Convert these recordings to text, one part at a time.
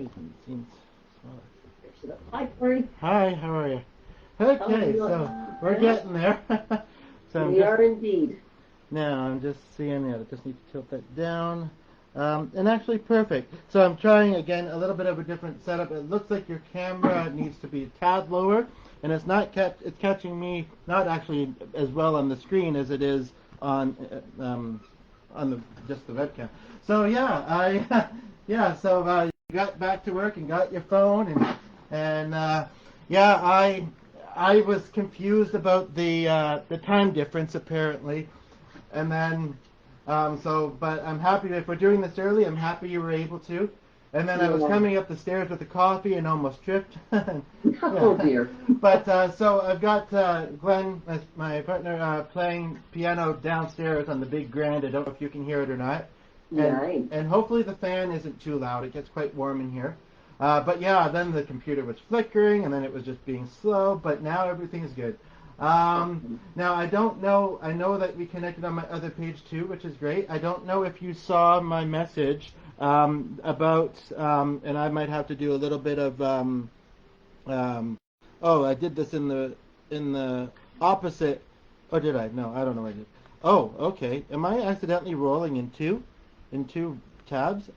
reason it seems smaller. Hi, Cory. Hi, how are you? Okay, so we're getting there. So we are indeed. Now I'm just seeing it. I just need to tilt that down. And actually perfect. So I'm trying again a little bit of a different setup. It looks like your camera needs to be a tad lower, and it's not it's catching me not actually as well on the screen as it is on just the webcam. So yeah, So you got back to work and got your phone and yeah, I was confused about the time difference apparently, and then. But I'm happy if we're doing this early. I'm happy you were able to. And then I was coming up the stairs with the coffee and almost tripped. Oh dear. But so I've got Glenn, my partner, playing piano downstairs on the big grand. I don't know if you can hear it or not. And hopefully the fan isn't too loud. It gets quite warm in here. But yeah, then the computer was flickering, and then it was just being slow. But now everything is good. Now I don't know, I know that we connected on my other page too, which is great. I don't know if you saw my message about, and I might have to do a little bit of, oh, I did this in the opposite, or did I? No, I don't know what I did. Oh, okay. Am I accidentally rolling in two tabs?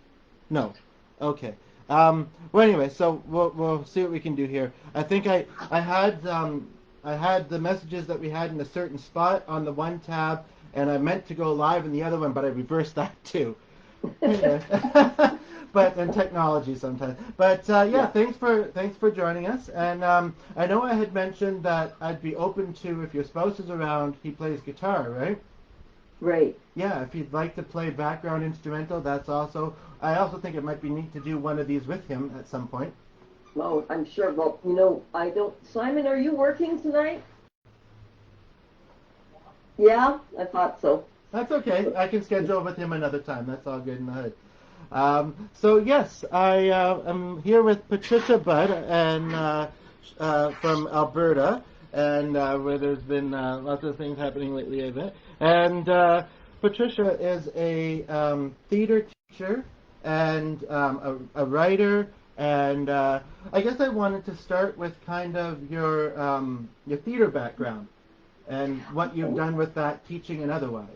No. Okay. Well, anyway, so we'll see what we can do here. I think I had the messages that we had in a certain spot on the one tab, and I meant to go live in the other one, but I reversed that too. Anyway. But in technology sometimes. But yeah, thanks for joining us. And I know I had mentioned that I'd be open to, if your spouse is around, he plays guitar, right? Right. Yeah, if you'd like to play background instrumental, that's also. I also think it might be neat to do one of these with him at some point. Oh, I'm sure. Well, I don't... Simon, are you working tonight? Yeah, I thought so. That's okay. I can schedule with him another time. That's all good in the hood. So yes, I am here with Patricia Budd and from Alberta, and where there's been lots of things happening lately, I bet. And Patricia is a theater teacher and a writer. And I guess I wanted to start with kind of your theater background and what you've done with that, teaching and otherwise.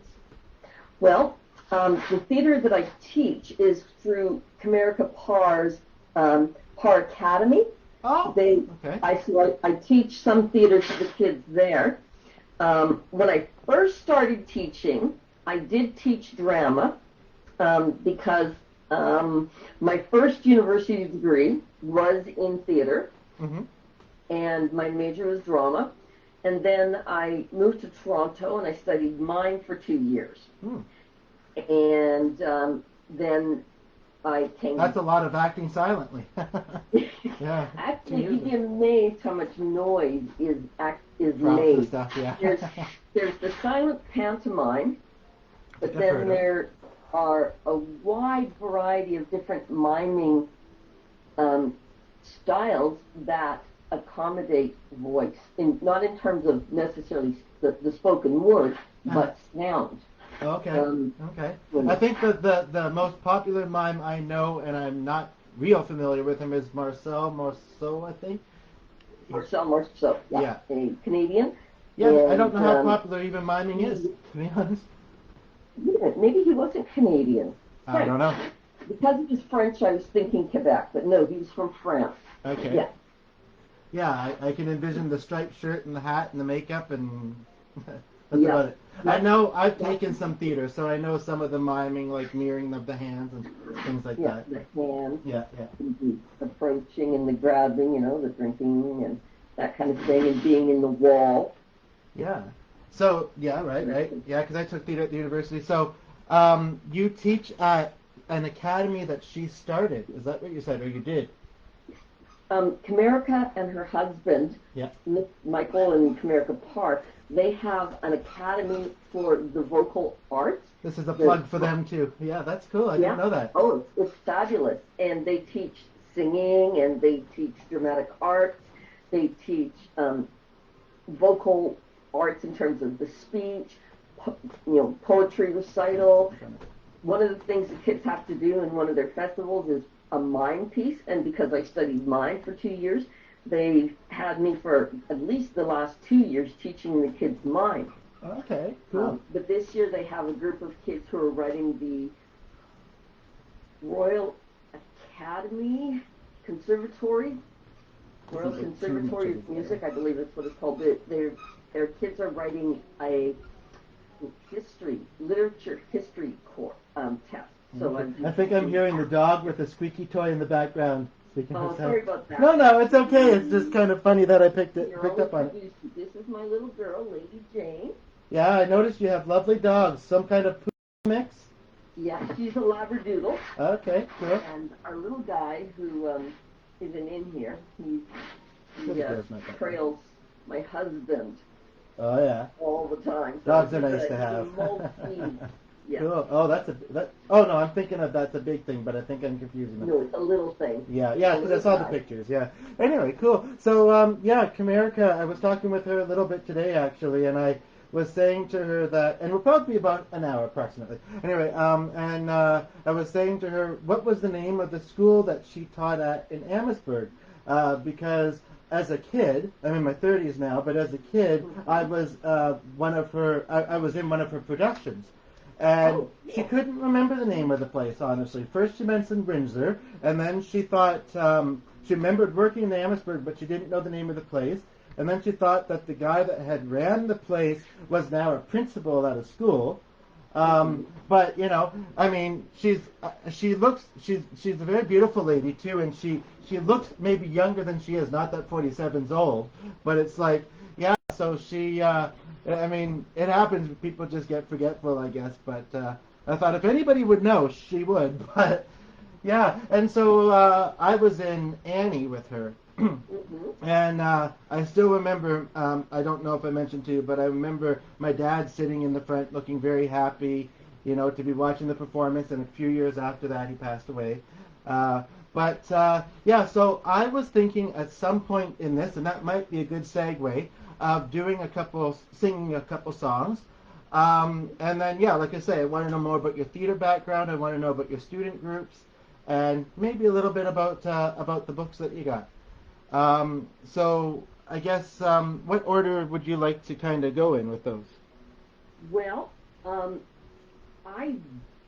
Well, the theater that I teach is through Comerica Parr's Parr Academy. Oh, okay. I teach some theater to the kids there. When I first started teaching, I did teach drama because my first university degree was in theater, and my major was drama. And then I moved to Toronto and I studied mime for 2 years. And then I came... That's a lot of acting silently. Yeah. Actually, you'd be amazed how much noise is made. Stuff, yeah. There's the silent pantomime, but then there are a wide variety of different miming styles that accommodate voice, not in terms of necessarily the spoken word, but sound. Okay. Okay. I think that the most popular mime I know, and I'm not real familiar with him, is Marcel Marceau, I think. Marcel Marceau, yeah. A Canadian. Yeah, and I don't know how popular even miming is, to be honest. Yeah, maybe he wasn't Canadian. I don't know. Because he was French, I was thinking Quebec, but no, he was from France. Okay. Yeah. Yeah, I can envision the striped shirt and the hat and the makeup, and that's about it. Yeah. I know I've taken some theater, so I know some of the miming, like mirroring of the hands and things like that. Yeah, the hands. Yeah. The approaching and the grabbing, the drinking and that kind of thing, and being in the wall. Yeah. So, yeah, right. Yeah, because I took theater at the university. So, you teach at an academy that she started. Is that what you said, or you did? Comerica and her husband, Michael and Comerica Parr, they have an academy for the vocal arts. This is a plug for them, too. Yeah, that's cool. I didn't know that. Oh, it's fabulous. And they teach singing, and they teach dramatic arts. They teach vocal arts in terms of the speech, poetry recital, one of the things the kids have to do in one of their festivals is a mime piece, and because I studied mime for 2 years, they've had me for at least the last 2 years teaching the kids mime. Okay, cool. But this year they have a group of kids who are writing the Royal Academy Conservatory, Royal Conservatory of Music, I believe that's what it's called. Their kids are writing a literature history test. So Okay. I think I'm hearing the dog with a squeaky toy in the background. Oh, sorry about that. No, it's okay. It's just kind of funny that I picked up on it. This is my little girl, Lady Jane. Yeah, I noticed you have lovely dogs. Some kind of poo mix? Yeah, she's a Labradoodle. Okay, cool. And our little guy, who isn't in here, he trails my husband. Oh, yeah. All the time. So dogs are nice to have. Yeah. Cool. Oh, oh no, I'm thinking of that's a big thing, but I think I'm confusing them. No, it's a little thing. Yeah, because I saw the pictures. Yeah. Anyway, cool. So, yeah, Kamerica, I was talking with her a little bit today actually, and I was saying to her that, and we'll probably be about an hour approximately. Anyway, I was saying to her, what was the name of the school that she taught at in Amherstburg? Because as a kid, I'm in my 30s now, but as a kid, I was I was in one of her productions. And she couldn't remember the name of the place, honestly. First she mentioned Windsor, and then she thought, she remembered working in Amherstburg, but she didn't know the name of the place. And then she thought that the guy that had ran the place was now a principal at a school. But, you know, I mean, she's a very beautiful lady, too, and she looks maybe younger than she is, not that 47's old, but it's like, yeah, so she, I mean, it happens. People just get forgetful, I guess. But I thought if anybody would know, she would. But yeah, and so I was in Annie with her, and I still remember. I don't know if I mentioned to you, but I remember my dad sitting in the front, looking very happy, you know, to be watching the performance. And a few years after that, he passed away. Yeah, so I was thinking at some point in this, and that might be a good segue, of singing a couple songs. And then, yeah, like I say, I want to know more about your theater background. I want to know about your student groups, and maybe a little bit about the books that you got. So I guess, what order would you like to kind of go in with those? Well, I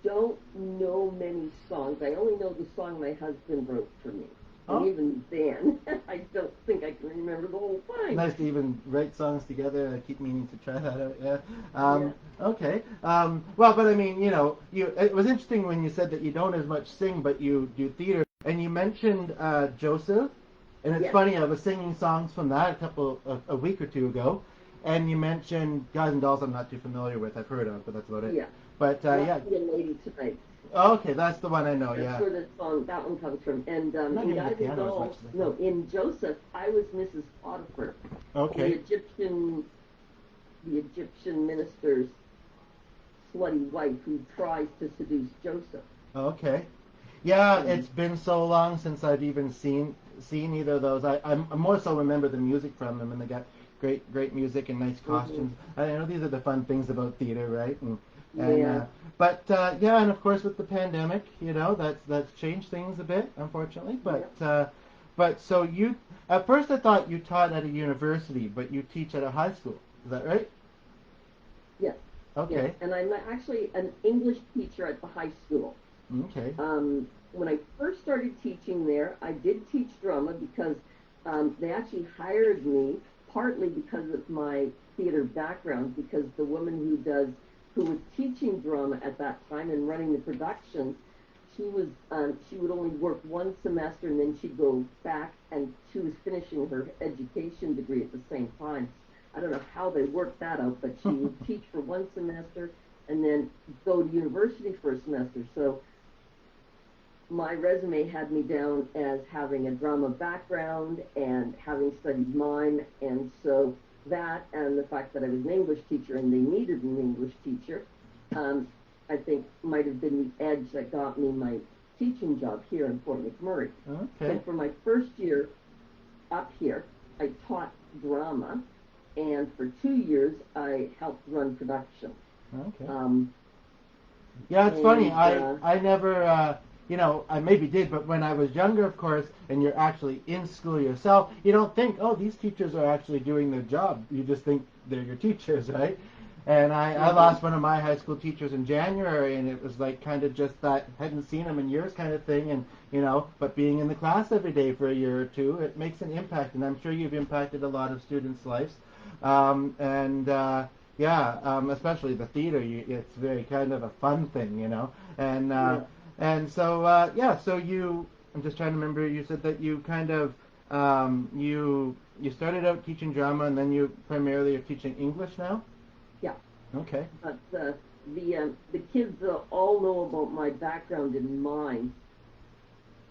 don't know many songs. I only know the song my husband wrote for me. And even then, I don't think I can remember the whole thing. Nice to even write songs together. I keep meaning to try that out. Yeah. Okay. Well, but I mean, you know, it was interesting when you said that you don't as much sing, but you do theater. And you mentioned Joseph, and it's funny. I was singing songs from that a week or two ago, and you mentioned Guys and Dolls. I'm not too familiar with. I've heard of, but that's about it. Yeah. But yeah. Lady Tonight. Oh, okay, that's the one I know. That's where that one comes from. And in Guys and Dolls, in Joseph, I was Mrs. Potiphar. Okay. The Egyptian minister's slutty wife who tries to seduce Joseph. Okay. Yeah, it's been so long since I've even seen either of those. I more so remember the music from them, and they got great music and nice costumes. I know these are the fun things about theater, right? But yeah, and of course with the pandemic, you know, that's changed things a bit, unfortunately. But so you, at first I thought you taught at a university, but you teach at a high school. Is that right? Yes. Okay. Yes. And I'm actually an English teacher at the high school. Okay. When I first started teaching there, I did teach drama because they actually hired me partly because of my theater background, because the woman who was teaching drama at that time and running the productions, she would only work one semester and then she'd go back, and she was finishing her education degree at the same time. I don't know how they worked that out, but she would teach for one semester and then go to university for a semester. So my resume had me down as having a drama background and having studied mime, and so that and the fact that I was an English teacher and they needed an English teacher, I think might have been the edge that got me my teaching job here in Fort McMurray. Okay. So for my first year up here, I taught drama, and for 2 years I helped run production. Okay. Yeah, it's funny. And I never, I maybe did, but when I was younger, of course, and you're actually in school yourself, you don't think, oh, these teachers are actually doing their job. You just think they're your teachers, right? And I mhm. lost one of my high school teachers in January, and it was like kind of just that hadn't seen him in years kind of thing, and but being in the class every day for a year or two, it makes an impact, and I'm sure you've impacted a lot of students' lives, and yeah, especially the theater, it's very kind of a fun thing, and Yeah. yeah, so I'm just trying to remember. You said that you kind of you started out teaching drama, and then you primarily are teaching English now. Yeah. Okay. But the kids all know about my background in mime,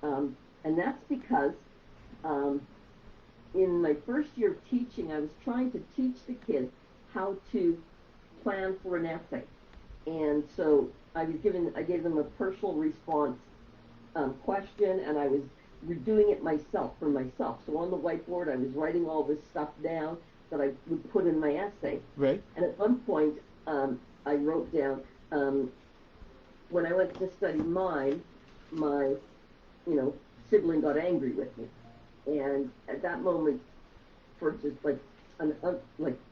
and that's because um, in my first year of teaching, I was trying to teach the kids how to plan for an essay, and so I gave them a personal response question, and I was redoing it myself for myself. So on the whiteboard, I was writing all this stuff down that I would put in my essay. Right. And at one point, I wrote down when I went to study mime, my sibling got angry with me, and at that moment, for just okay,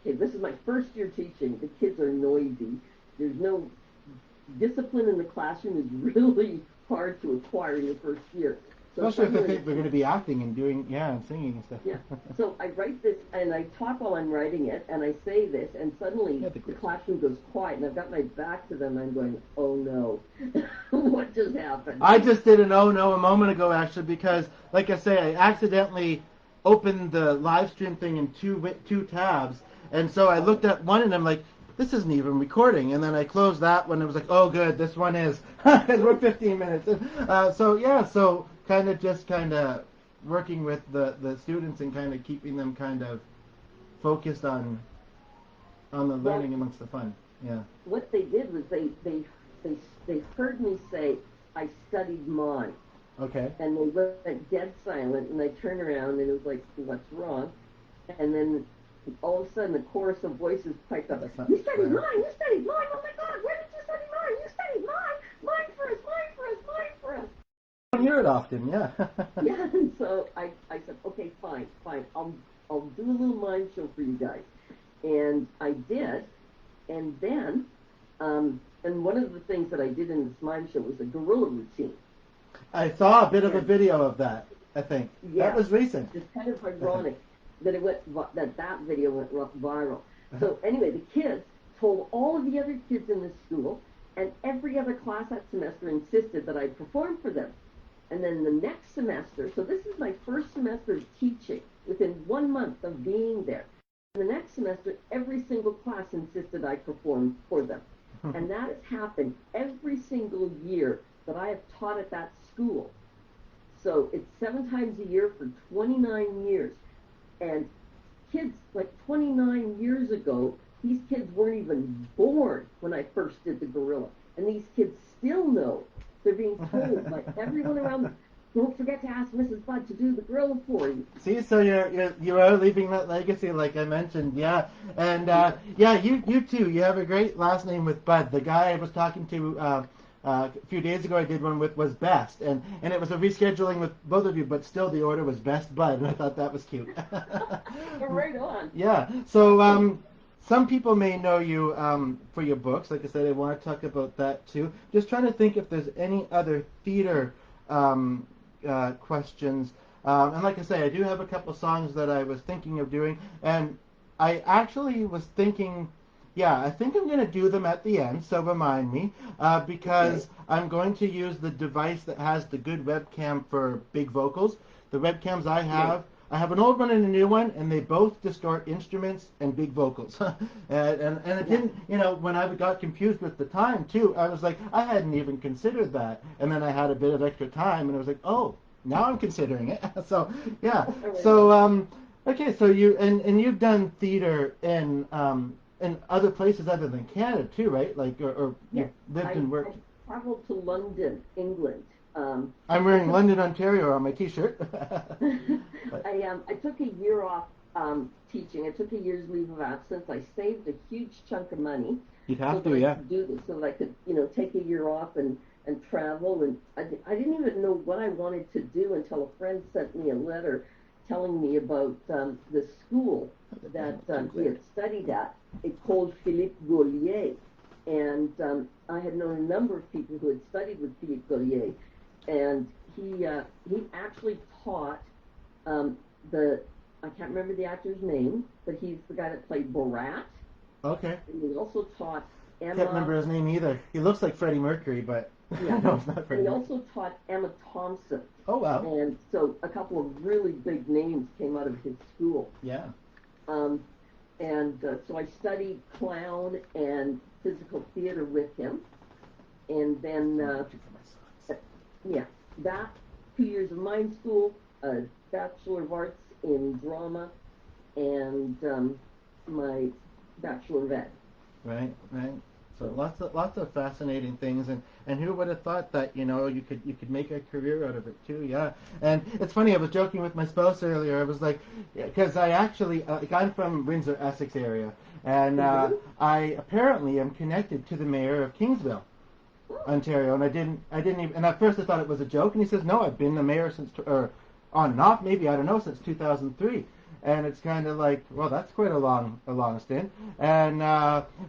this is my first year teaching. The kids are noisy. There's no discipline in the classroom is really hard to acquire in your first year. So Especially if they think they're going to be acting and doing, yeah, and singing and stuff. yeah. So I write this, and I talk while I'm writing it, and I say this, and suddenly Yeah, the classroom goes quiet, and I've got my back to them, and I'm going, oh no, what just happened? I just did an oh no a moment ago actually because, like I say, I accidentally opened the live stream thing in two tabs, and so I looked at one and I'm like, this isn't even recording, and then I closed that one. And it was like, oh good, this one is, and we're 15 minutes. So yeah, so kind of working with the students and kind of keeping them kind of focused on the Well, learning amongst the fun. Yeah. what they did was they heard me say I studied mime, Okay. and they went dead silent, and I turned around, and it was like, what's wrong? And then all of a sudden, the chorus of voices piped up. That's not You studied fair. mime. You studied mime. Oh my God! Where did you study mime? You studied mime. Mime for us. Mime for us. Mime for us. I don't hear it often. Yeah. Yeah. And so I said, okay, fine, fine. I'll do a little mime show for you guys. And I did. And then, and one of the things that I did in this mime show was a gorilla routine. I saw a bit of a And video of that. I think that yeah, was recent. it's kind of I think. ironic that that video went viral. So anyway, the kids told all of the other kids in the school, and every other class that semester insisted that I perform for them. And then the next semester, so this is my first semester of teaching within 1 month of being there. The next semester, every single class insisted I perform for them. And that has happened every single year that I have taught at that school. So it's 7 times a year for 29 years. And kids, like 29 years ago, these kids weren't even born when I first did the gorilla. And these kids still know. They're being told by everyone around them, don't forget to ask Mrs. Budd to do the gorilla for you. See, so you are leaving that legacy, like I mentioned, yeah, and yeah, you too. You have a great last name with Bud. The guy I was talking to a few days ago, I did one with was Best, and it was a rescheduling with both of you, but still the order was Best Bud, and I thought that was cute. Right on. Yeah. So some people may know you for your books. Like I said, I want to talk about that too. Just trying to think if there's any other theater questions. And like I say, I do have a couple songs that I was thinking of doing, and I actually was thinking, yeah, I think I'm going to do them at the end, so remind me, Okay. because I'm going to use the device that has the good webcam for big vocals. The webcams Right. I have an old one and a new one, and they both distort instruments and big vocals. And it Yeah. didn't, when I got confused with the time too, I was like, I hadn't even considered that. And then I had a bit of extra time, and I was like, oh, now I'm considering it. So yeah. Right So on. okay, so and you've done theater in other places other than Canada too, right? Like or Yes. you've lived and I worked. traveled to London, England. I'm I wearing took London, Ontario on my T-shirt. But I took a year off teaching. I took a year's leave of absence. I saved a huge chunk of money. You'd so have that to, I yeah. could do this, so that I could, take a year off and travel. And I didn't even know what I wanted to do until a friend sent me a letter telling me about the school that he had studied at. It called Philippe Gaulier. And I had known a number of people who had studied with Philippe Gaulier. And he actually taught the, I can't remember the actor's name, but he's the guy that played Borat. Okay. And he also taught Emma. Can't remember his name either. He looks like Freddie Mercury, but Yeah. no, it's not And Freddie he Mercury. also taught Emma Thompson. Oh, wow. And so a couple of really big names came out of his school. Yeah. So I studied clown and physical theater with him. And then, yeah, that, 2 years of mime school, a Bachelor of Arts in drama, and my Bachelor of Ed. Right, right. So lots of fascinating things, and who would have thought that you could make a career out of it too? Yeah, and it's funny. I was joking with my spouse earlier. I was like, because I actually I'm from Windsor, Essex area, and I apparently am connected to the mayor of Kingsville, Ontario, and I didn't even. And at first I thought it was a joke, and he says, no, I've been the mayor since or on and off, maybe I don't know, since 2003. And it's kind of like, well, that's quite a long stint. And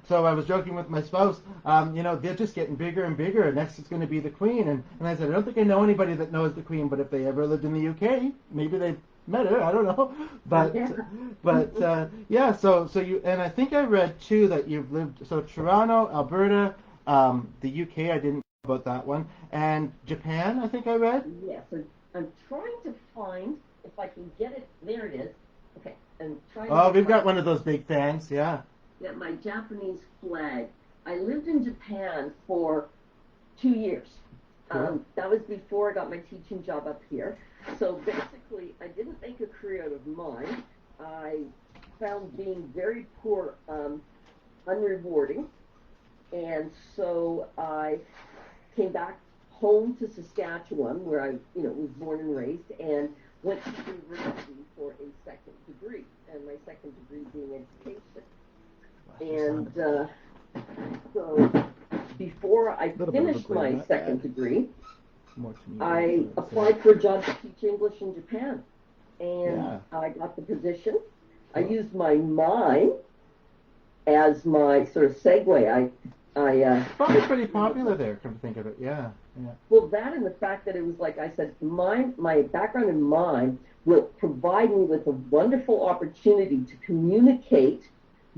so I was joking with my spouse, they're just getting bigger and bigger, and next it's going to be the Queen. And I said, I don't think I know anybody that knows the Queen, but if they ever lived in the UK, maybe they've met her, I don't know. But yeah, so you, and I think I read too that you've lived, so Toronto, Alberta, the UK, I didn't know about that one, and Japan, I think I read. Yes, I'm trying to find, if I can get it, there it is. Okay, I'm trying Oh, to we've got find, one of those big fans, yeah. yeah, my Japanese flag. I lived in Japan for 2 years. Cool. That was before I got my teaching job up here. So basically, I didn't make a career out of mine. I found being very poor unrewarding. And so I came back home to Saskatchewan, where I, was born and raised, and went to university for a second degree, and my second degree being education. And so before I finished my second degree, I applied for a job to teach English in Japan, and I got the position. I used my mime as my sort of segue. Probably pretty popular there, come to think of it. Yeah. Well, that and the fact that it was like I said, my background in mime will provide me with a wonderful opportunity to communicate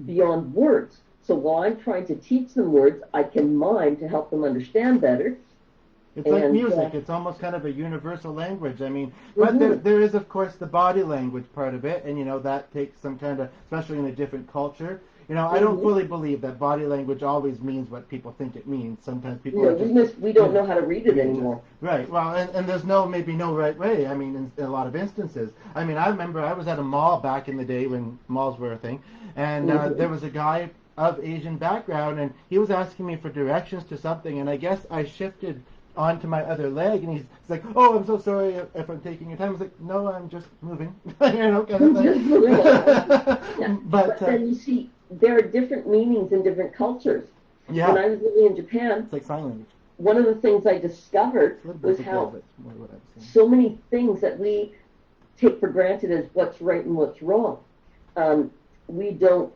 beyond words. So while I'm trying to teach them words, I can mime to help them understand better. It's like music. It's almost kind of a universal language. I mean, but there is, of course, the body language part of it, and that takes some kind of, especially in a different culture. I don't fully believe that body language always means what people think it means. Sometimes people we don't know how to read it anymore. Right. Well, and there's maybe no right way. I mean, in a lot of instances. I mean, I remember I was at a mall back in the day when malls were a thing, and there was a guy of Asian background, and he was asking me for directions to something, and I guess I shifted onto my other leg, and he's like, "Oh, I'm so sorry if I'm taking your time." I was like, "No, I'm just moving," kind of thing. Yeah. But then you see, there are different meanings in different cultures. Yeah. When I was living in Japan, it's like sign language. One of the things I discovered was how so many things that we take for granted as what's right and what's wrong. We don't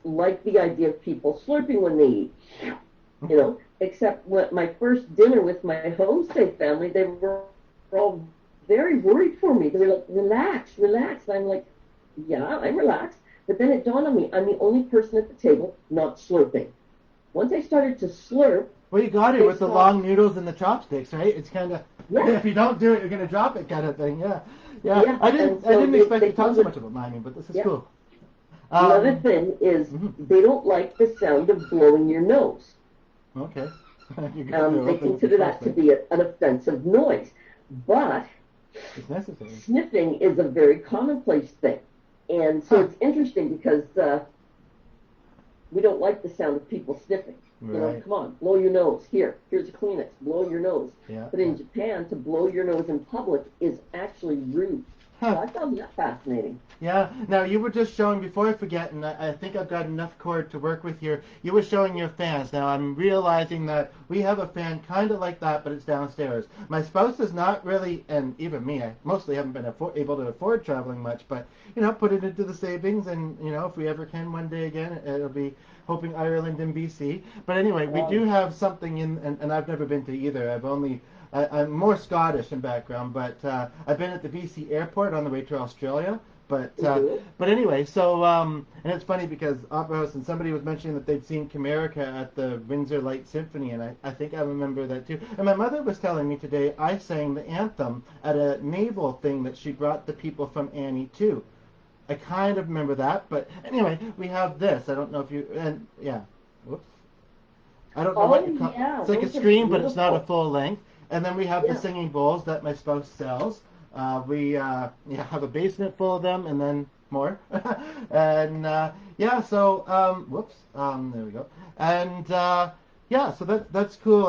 like the idea of people slurping when they eat, except what my first dinner with my homestay family, they were all very worried for me. They were like, relax. And I'm like, yeah, I'm relaxed. But then it dawned on me, I'm the only person at the table not slurping. Once I started to slurp. Well, you got it with the long noodles and the chopsticks, right? It's kind of, if you don't do it, you're going to drop it kind of thing, yeah. I didn't expect to talk so much about miming, but this is cool. Another thing is they don't like the sound of blowing your nose. Okay. They consider that to be an offensive noise. But it's necessary. Sniffing is a very commonplace thing. And so it's interesting because we don't like the sound of people sniffing. Right. Come on, blow your nose. Here's a Kleenex. Blow your nose. Yeah. But in Japan, to blow your nose in public is actually rude. So I found that fascinating. Yeah. Now you were just showing before I forget, and I think I've got enough cord to work with here. You were showing your fans. Now I'm realizing that we have a fan kind of like that, but it's downstairs. My spouse is not really, and even me, I mostly haven't been able to afford traveling much, but put it into the savings, and if we ever can one day again, it'll be hoping Ireland and BC. But anyway, we do Oh. have something and I've never been to either. I'm more Scottish in background, but I've been at the BC airport on the way to Australia. But uh, Mhm. but anyway, so and it's funny because Opera House and somebody was mentioning that they'd seen Comerica at the Windsor Light Symphony, and I think I remember that too. And my mother was telling me today I sang the anthem at a naval thing that she brought the people from Annie to. I kind of remember that, but anyway, we have this. I don't know if you and yeah, whoops. I don't know what Oh you call. yeah, It's like a those are stream, but it's not a beautiful. full length. And then we have the Yeah. singing bowls that my spouse sells. We have a basement full of them, and then more. and yeah, so whoops, there we go. And yeah, so that's cool.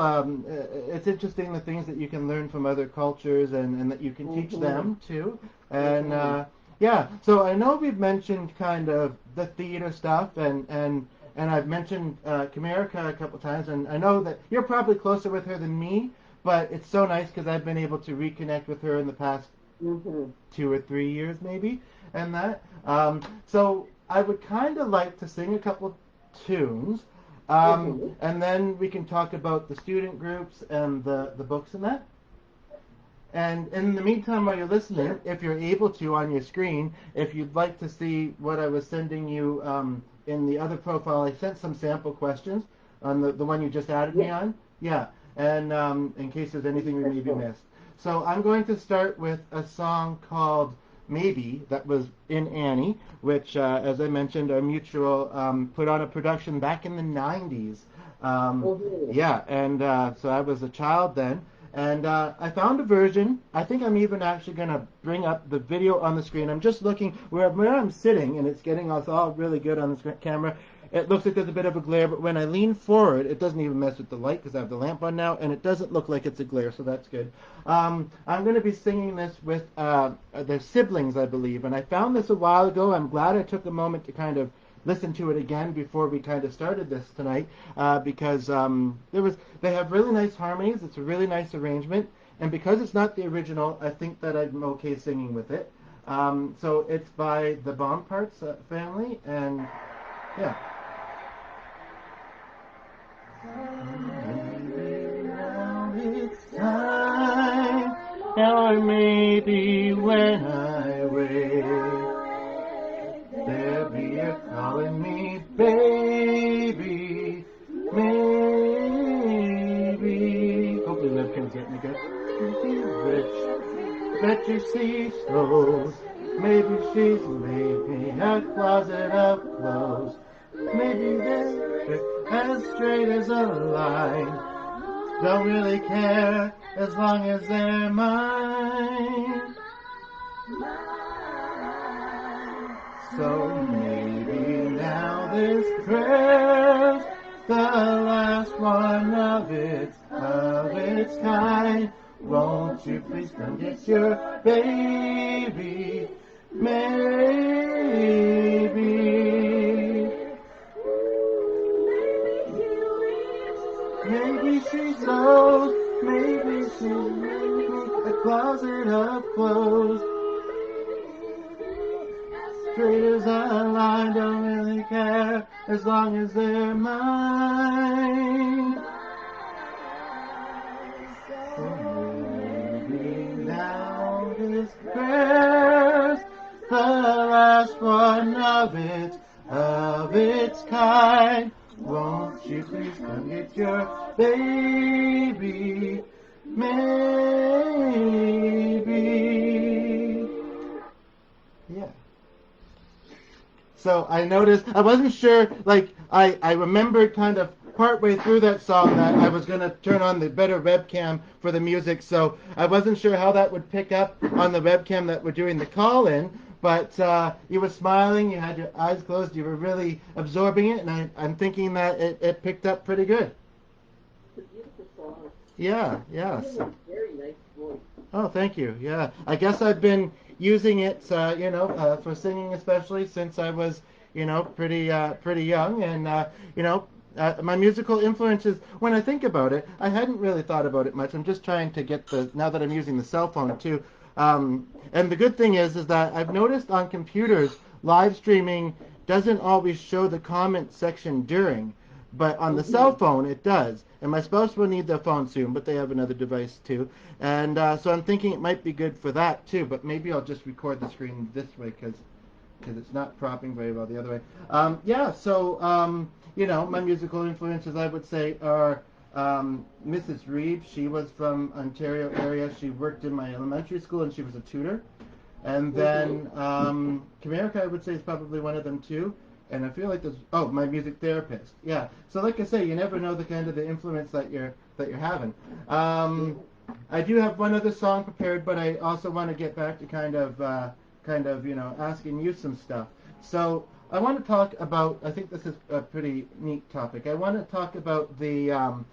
It's interesting the things that you can learn from other cultures and that you can teach Mhm. them too. And Mhm. yeah, so I know we've mentioned kind of the theater stuff and I've mentioned Comerica a couple times, and I know that you're probably closer with her than me, but it's so nice because I've been able to reconnect with her in the past Mhm. 2 or 3 years, maybe, and that. So I would kind of like to sing a couple tunes, Mhm. and then we can talk about the student groups and the books and that. And in the meantime, while you're listening, Sure. if you're able to on your screen, if you'd like to see what I was sending you in the other profile, I sent some sample questions on the one you just added me Yes. on. Yeah, and in case there's anything we maybe Wonderful. missed. So I'm going to start with a song called Maybe that was in Annie, which, as I mentioned, our mutual put on a production back in the 90s. Mhm. Yeah, and so I was a child then. And I found a version. I think I'm even actually going to bring up the video on the screen. I'm just looking where I'm sitting, and it's getting us all really good on the camera. It looks like there's a bit of a glare, but when I lean forward, it doesn't even mess with the light because I have the lamp on now, and it doesn't look like it's a glare, so that's good. I'm going to be singing this with their siblings, I believe, and I found this a while ago. I'm glad I took a moment to kind of listen to it again before we kind of started this tonight because they have really nice harmonies. It's a really nice arrangement, and because it's not the original, I think that I'm okay singing with it. So it's by the Bomb Parts family, and yeah. Maybe now it's time, or maybe when I wake, there be a calling me, baby, maybe. Hopefully webcam's getting me good. Maybe rich, bet you see slows. Maybe she's made me a closet of clothes. Maybe they're as straight as a line. Don't really care as long as they're mine. So maybe now this prayer's the last one of its kind. Won't you please come get your baby? Maybe. Maybe she's lost, maybe she's making a closet of clothes. Straight as a line, don't really care as long as they're mine. So maybe now this prayer's the last one of its kind. Won't you please come get your baby? Maybe. Yeah. So I noticed, I wasn't sure, like, I remembered kind of partway through that song that I was going to turn on the better webcam for the music, so I wasn't sure how that would pick up on the webcam that we're doing the call in, but you were smiling, you had your eyes closed, you were really absorbing it, and I'm thinking that it picked up pretty good. It's a beautiful song. Yeah, yeah. You have a very nice voice. Oh, thank you. Yeah, I guess I've been using it, for singing, especially since I was, pretty young, and my musical influences. When I think about it, I hadn't really thought about it much. I'm just trying to get the now that I'm using the cell phone too. And the good thing is that I've noticed on computers, live streaming doesn't always show the comment section during, but on the cell Hmm. phone it does. And my spouse will need their phone soon, but they have another device too. And so I'm thinking it might be good for that too. But maybe I'll just record the screen this way because it's not cropping very well the other way. Yeah, so my musical influences I would say are Mrs. Reeve. She was from Ontario area. She worked in my elementary school and she was a tutor. And Hmm. then Kamerica, I would say, is probably one of them too. And I feel like there's my music therapist. Yeah. So like I say, you never know the kind of the influence that you're having. Um, I do have one other song prepared, but I also want to get back to kind of asking you some stuff. So I want to talk about. I think this is a pretty neat topic. I want to talk about the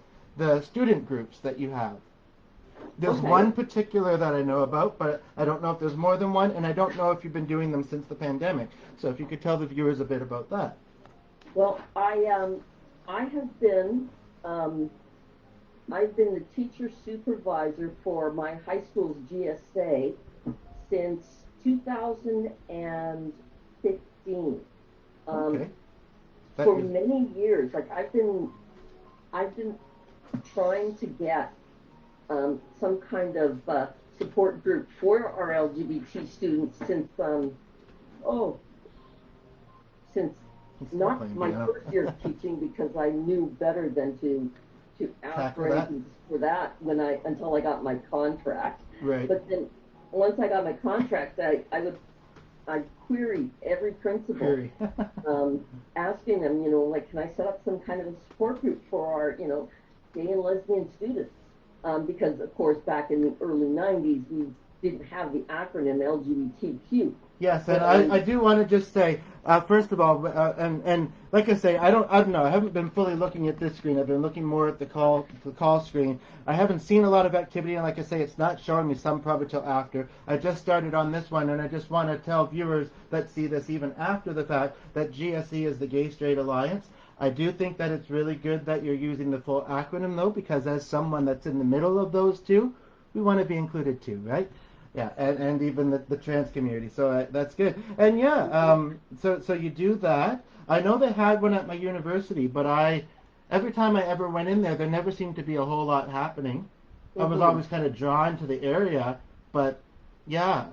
student groups that you have. There's Okay. one particular that I know about, but I don't know if there's more than one, and I don't know if you've been doing them since the pandemic. So if you could tell the viewers a bit about that. Well, I have been I've been the teacher supervisor for my high school's GSA since 2015. Um, Okay, that for is many years, like I've been trying to get some kind of support group for our LGBT students oh since he's still not playing my piano. first year of teaching, because I knew better than to ask Tackle for that. anything for that when I until I got my contract. Right. But then once I got my contract, I queried every principal, Query. um, asking them, like, can I set up some kind of a support group for our, gay and lesbian students? Because of course back in the early '90s we didn't have the acronym LGBTQ, Yes, and I and do want to just say, first of all, and like I say, I don't know, I haven't been fully looking at this screen. I've been looking more at the call screen. I haven't seen a lot of activity, and like I say, it's not showing me some probably till after. I just started on this one, and I just want to tell viewers that see this even after the fact that GSE is the Gay Straight Alliance. I do think that it's really good that you're using the full acronym though, because as someone that's in the middle of those two, we want to be included too, right? Yeah, and even the trans community. So that's good. And yeah, so you do that. I know they had one at my university, but every time I ever went in there never seemed to be a whole lot happening. I was mhm. always kind of drawn to the area, but yeah,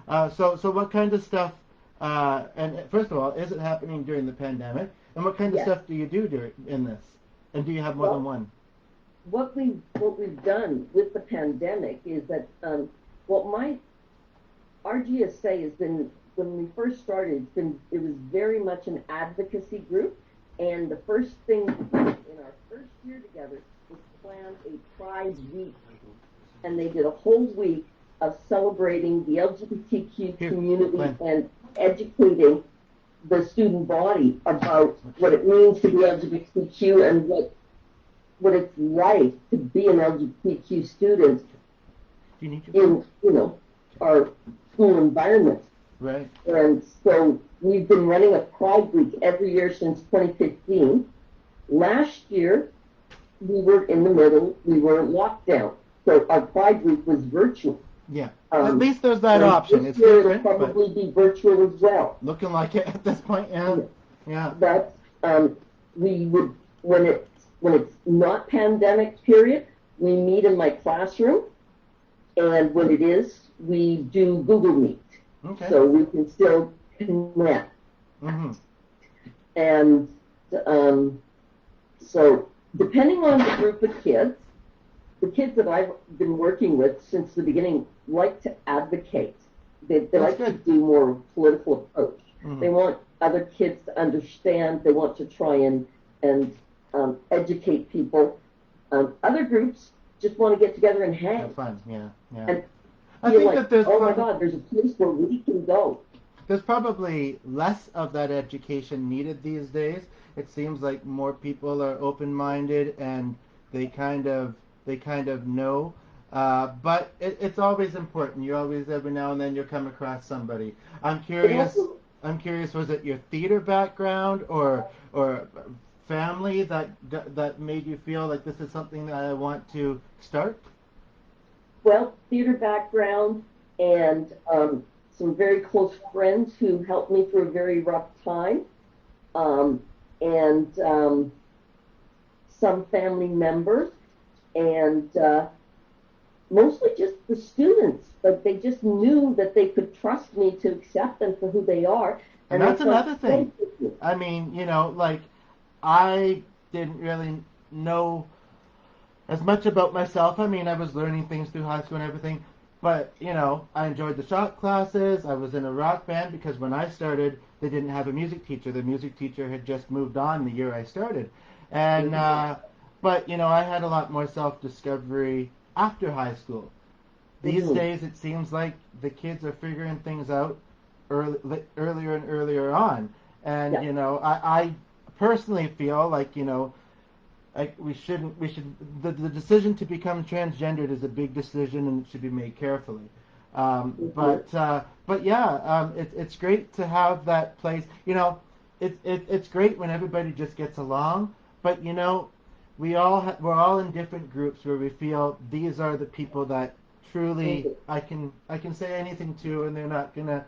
so what kind of stuff? And first of all, is it happening during the pandemic? And what kind of Yes. stuff do you do in this? And do you have more than Well, one? what we've done with the pandemic is that well, my our GSA has been, when we first started, it was very much an advocacy group, and the first thing we did in our first year together was plan a Pride Week, and they did a whole week of celebrating the LGBTQ Here, community Glenn. and educating the student body about what it means to be LGBTQ and what it's like to be an LGBTQ student Do you need your phone? in our school environment. Right. And so we've been running a Pride Week every year since 2015. Last year we were in the middle, we were in lockdown, so our Pride Week was virtual. Yeah. At Um, least there's that and option. this It's year it'll different, but probably be virtual as well. looking like it at this point. Yeah. Yeah. That's we would, when it's not pandemic period, we meet in my classroom, and when it is, we do Google Meet, Okay. so we can still connect. Mhm. And um, so, depending on the group of kids, the kids that I've been working with since the beginning like to advocate. They That's like to good. do more political approach. They Mhm. want other kids to understand. They want to try and educate people. Other groups just want to get together and Have hang fun. Yeah. Yeah. and I feel think like, that there's oh my probably God, there's a place where we can go. less of that education needed these days. It seems like more people are open-minded and they kind of they kind of know. But it's always important. You always, every now and then, you'll come across somebody. I'm It curious. also I'm curious. Was it your theater background or family that made you feel like this is something that I want to start? well, theater background and some very close friends who helped me through a very rough time, um, and some family members, and mostly just the students. But they just knew that they could trust me to accept them for who they are, And and they that's thought, another thing. thank you. I mean, like I didn't really know as much about myself. I mean, I was learning things through high school and everything, but I enjoyed the shop classes. I was in a rock band because when I started, they didn't have a music teacher. The music teacher had just moved on the year I started, and Mm-hmm. but I had a lot more self discovery after high school. These Mm-hmm. days, it seems like the kids are figuring things out earlier and earlier on, and Yeah. I personally feel like we shouldn't. We should. The decision to become transgendered is a big decision, and it should be made carefully. Mm-hmm. But yeah, it's great to have that place. It's great when everybody just gets along. But we're all in different groups where we feel these are the people that truly Mm-hmm. I can say anything to, and they're not gonna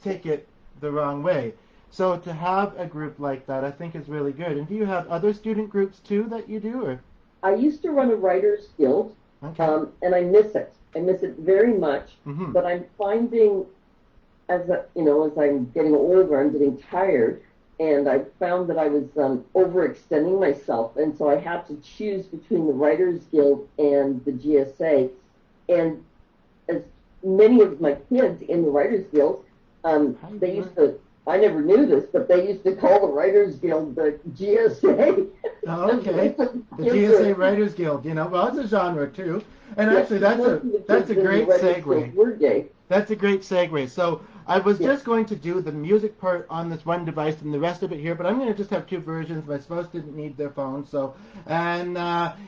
take it the wrong way. So to have a group like that, I think is really good. And do you have other student groups too that you do, or I used to run a writers guild, okay? and I miss it. I miss it very much. Mm-hmm. But I'm finding, as I'm getting older, I'm getting tired, and I found that I was overextending myself, and so I had to choose between the writers guild and the GSA. And as many of my kids in the Writers Guild, Hi, they Bert. used to, I never knew this, but they used to call the Writers Guild the GSA. Oh, okay. The The kids GSA are, Writers Guild. Well, it's a genre too. And yeah, actually, because that's most a of the that's kids a in the great Writers segue. Guild were gay. That's a great segue. So I was Yeah. just going to do the music part on this one device and the rest of it here, but I'm going to just have two versions. My spouse didn't need their phone, so and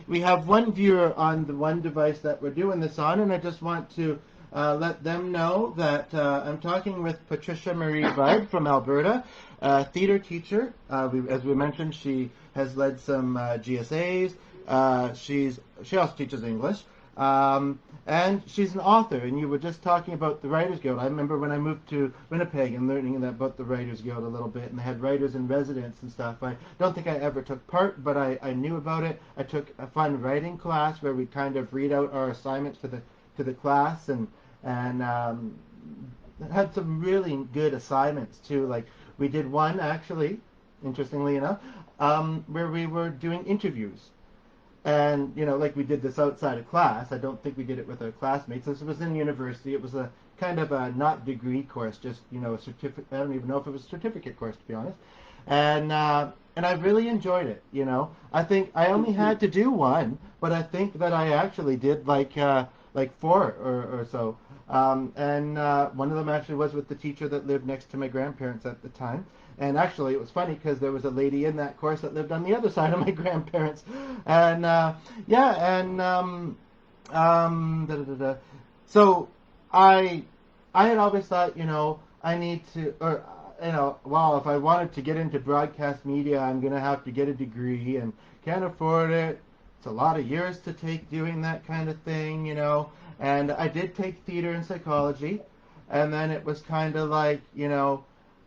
we have one viewer on the one device that we're doing this on, and I just want to let them know that I'm talking with Patricia Marie Budd from Alberta, a theater teacher. As we mentioned, she has led some GSAs. She also teaches English. And she's an author, and you were just talking about the Writers Guild. I remember when I moved to Winnipeg and learning about the Writers Guild a little bit, and they had writers in residence and stuff. I don't think I ever took part, but I knew about it. I took a fun writing class where we kind of read out our assignments to the class, and had some really good assignments too. Like we did one actually, interestingly enough, where we were doing interviews. And like we did this outside of class. I don't think we did it with our classmates. This was in university. It was a kind of a not degree course, just a certificate. I don't even know if it was a certificate course, to be honest. And I really enjoyed it. I think I only Mhm. had to do one, but I think that I actually did like four or so. And one of them actually was with the teacher that lived next to my grandparents at the time. And actually, it was funny because there was a lady in that course that lived on the other side of my grandparents, and yeah, and da, da, da, da. So I I had always thought, I need to, or well, if I wanted to get into broadcast media, I'm gonna have to get a degree and can't afford it. It's a lot of years to take doing that kind of thing. And I did take theater and psychology, and then it was kind of like,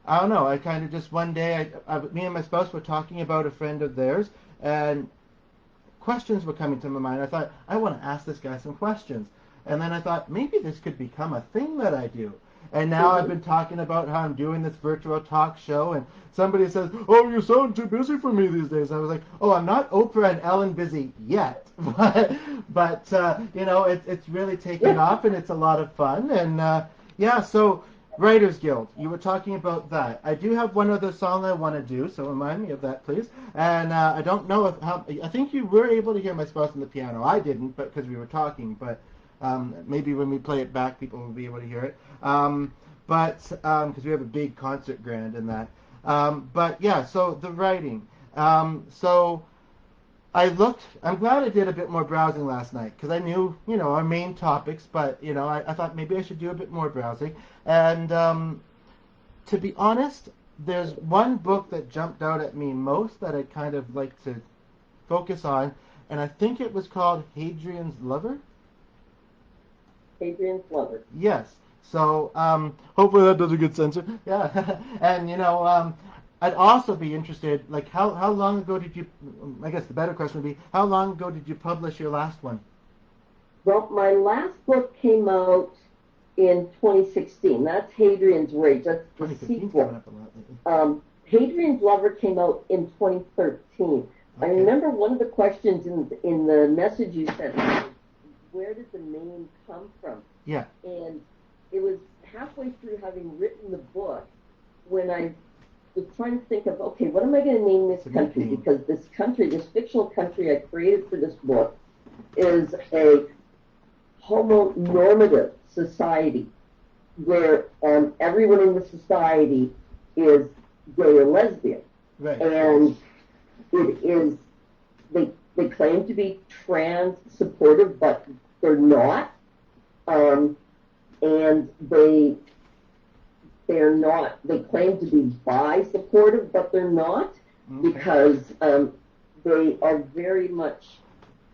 I don't know. I kind of just one day, me and my spouse were talking about a friend of theirs, and questions were coming to my mind. I thought, I want to ask this guy some questions. And then I thought, maybe this could become a thing that I do. And now I've Mhm. been talking about how I'm doing this virtual talk show, and somebody says, "Oh, you sound too busy for me these days." I was like, "Oh, I'm not Oprah and Ellen busy yet, but it's really taking Yeah. off, and it's a lot of fun." And yeah, so Writers Guild, you were talking about that. I do have one other song I want to do, so remind me of that, please. And I don't know I think you were able to hear my spouse on the piano. I didn't, but because we were talking. But maybe when we play it back, people will be able to hear it. But because we have a big concert grand in that. But yeah, so the writing. So I'm glad I did a bit more browsing last night because I knew, our main topics, but, I thought maybe I should do a bit more browsing. And to be honest, there's one book that jumped out at me most that I'd kind of like to focus on, and I think it was called Hadrian's Lover. Hadrian's Lover. Yes. So hopefully that does a good censor. Yeah. And I'd also be interested, like how long ago did you? I guess the better question would be, how long ago did you publish your last one? Well, my last book came out in 2016. That's Hadrian's Rage. That's the 2015 sequel. coming up a lot lately. Hadrian's Lover came out in 2013. Okay. I remember one of the questions in the message you sent me, where did the name come from? Yeah. And it was halfway through having written the book when I was trying to think of, okay, what am I going to name this country? Because this country, this fictional country I created for this book, is a homonormative society where everyone in the society is gay or lesbian. Right. And it is, they claim to be trans supportive, but they're not. And they're not, they claim to be bi supportive, but they're not, because they are very much,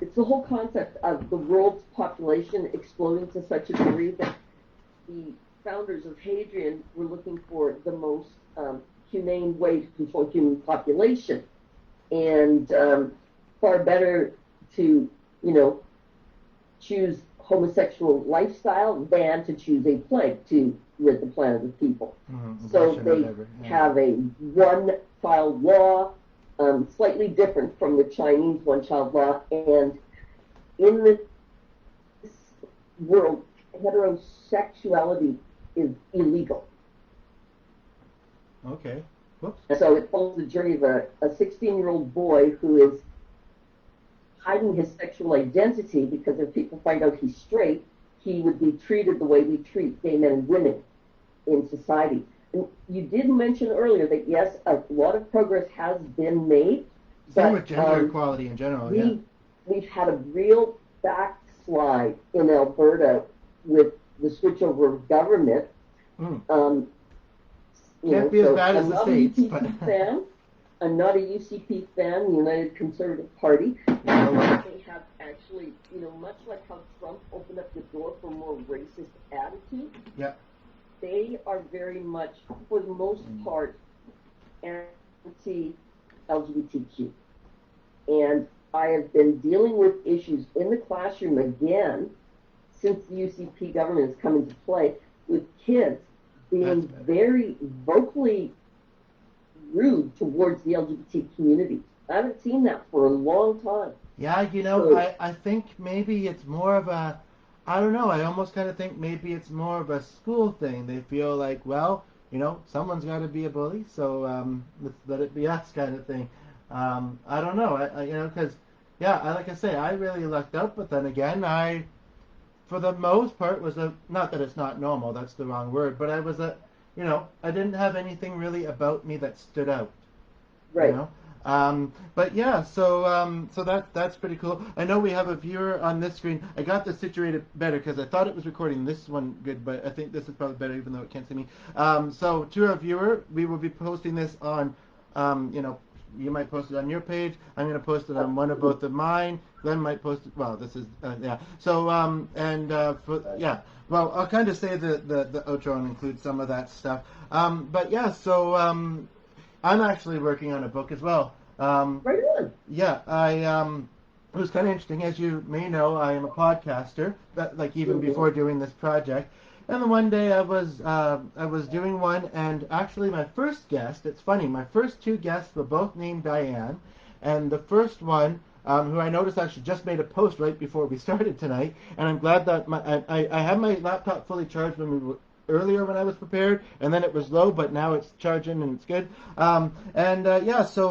it's the whole concept of the world's population exploding to such a degree that the founders of Hadrian were looking for the most humane way to control human population. And far better to, choose homosexual lifestyle than to choose a plague to rid the planet of people. So they have a one-child law, slightly different from the Chinese one-child law, and in this world, heterosexuality is illegal. Okay. Whoops. So it follows the journey of a 16-year-old boy who is hiding his sexual identity, because if people find out he's straight, he would be treated the way we treat gay men and women in society. And you did mention earlier that, yes, a lot of progress has been made. Same with gender equality in general, We've had a real backslide in Alberta with the switchover of government. Can't be as bad as the States. I'm not a UCP fan, the United Conservative Party. They have actually, much like how Trump opened up the door for more racist attitudes, they are very much, for the most part, anti-LGBTQ. And I have been dealing with issues in the classroom again since the UCP government has come into play, with kids being very vocally rude towards the LGBT community. I haven't seen that for a long time. Yeah, I think maybe it's more of a, I don't know, I almost kind of think maybe it's more of a school thing. They feel like, well, someone's got to be a bully, so let's let it be us kind of thing. I don't know, because, like I say, I really lucked out, but then again, for the most part, not that it's not normal, that's the wrong word, but I was I didn't have anything really about me that stood out. Right. But yeah, so that's pretty cool. I know we have a viewer on this screen. I got this situated better because I thought it was recording this one good, but I think this is probably better even though it can't see me. So to our viewer, we will be posting this on, you might post it on your page. I'm going to post it on one or both of mine. Glenn might post it. Well, this is, yeah. So, well, I'll kind of say the outro and include some of that stuff. But yeah, so I'm actually working on a book as well. Right on. Yeah, it was kind of interesting. As you may know, I am a podcaster, like even before doing this project. And then one day I was doing one, and actually my first guest, it's funny, my first two guests were both named Diane, and the first one, who I noticed actually just made a post right before we started tonight, and I'm glad that I had my laptop fully charged earlier when I was prepared, and then it was low, but now it's charging and it's good. So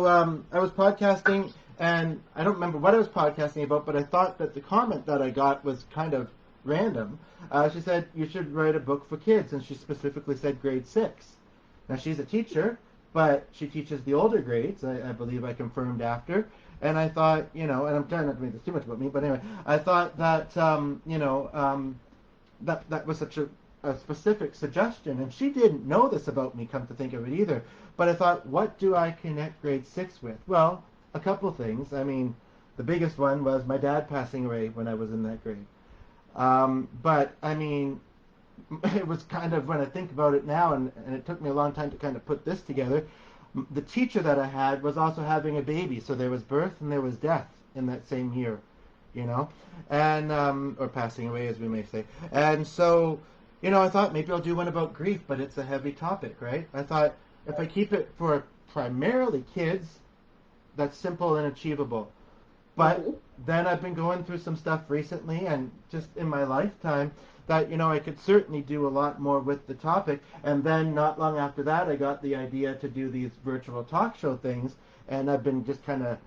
I was podcasting, and I don't remember what I was podcasting about, but I thought that the comment that I got was kind of random. She said, you should write a book for kids, and she specifically said grade 6. Now, she's a teacher, but she teaches the older grades, I believe I confirmed after, And I thought, and I'm trying not to make this too much about me, but anyway, I thought that, that was such a specific suggestion, and she didn't know this about me, come to think of it either. But I thought, what do I connect grade 6 with? Well, a couple things. I mean, the biggest one was my dad passing away when I was in that grade. But I mean, it was kind of, when I think about it now, and it took me a long time to kind of put this together, the teacher that I had was also having a baby, so there was birth and there was death in that same year, and or passing away, as we may say. And so, I thought maybe I'll do one about grief, but it's a heavy topic, right? I thought if I keep it for primarily kids, that's simple and achievable. But then I've been going through some stuff recently and just in my lifetime that, I could certainly do a lot more with the topic. And then not long after that, I got the idea to do these virtual talk show things. And I've been just kind of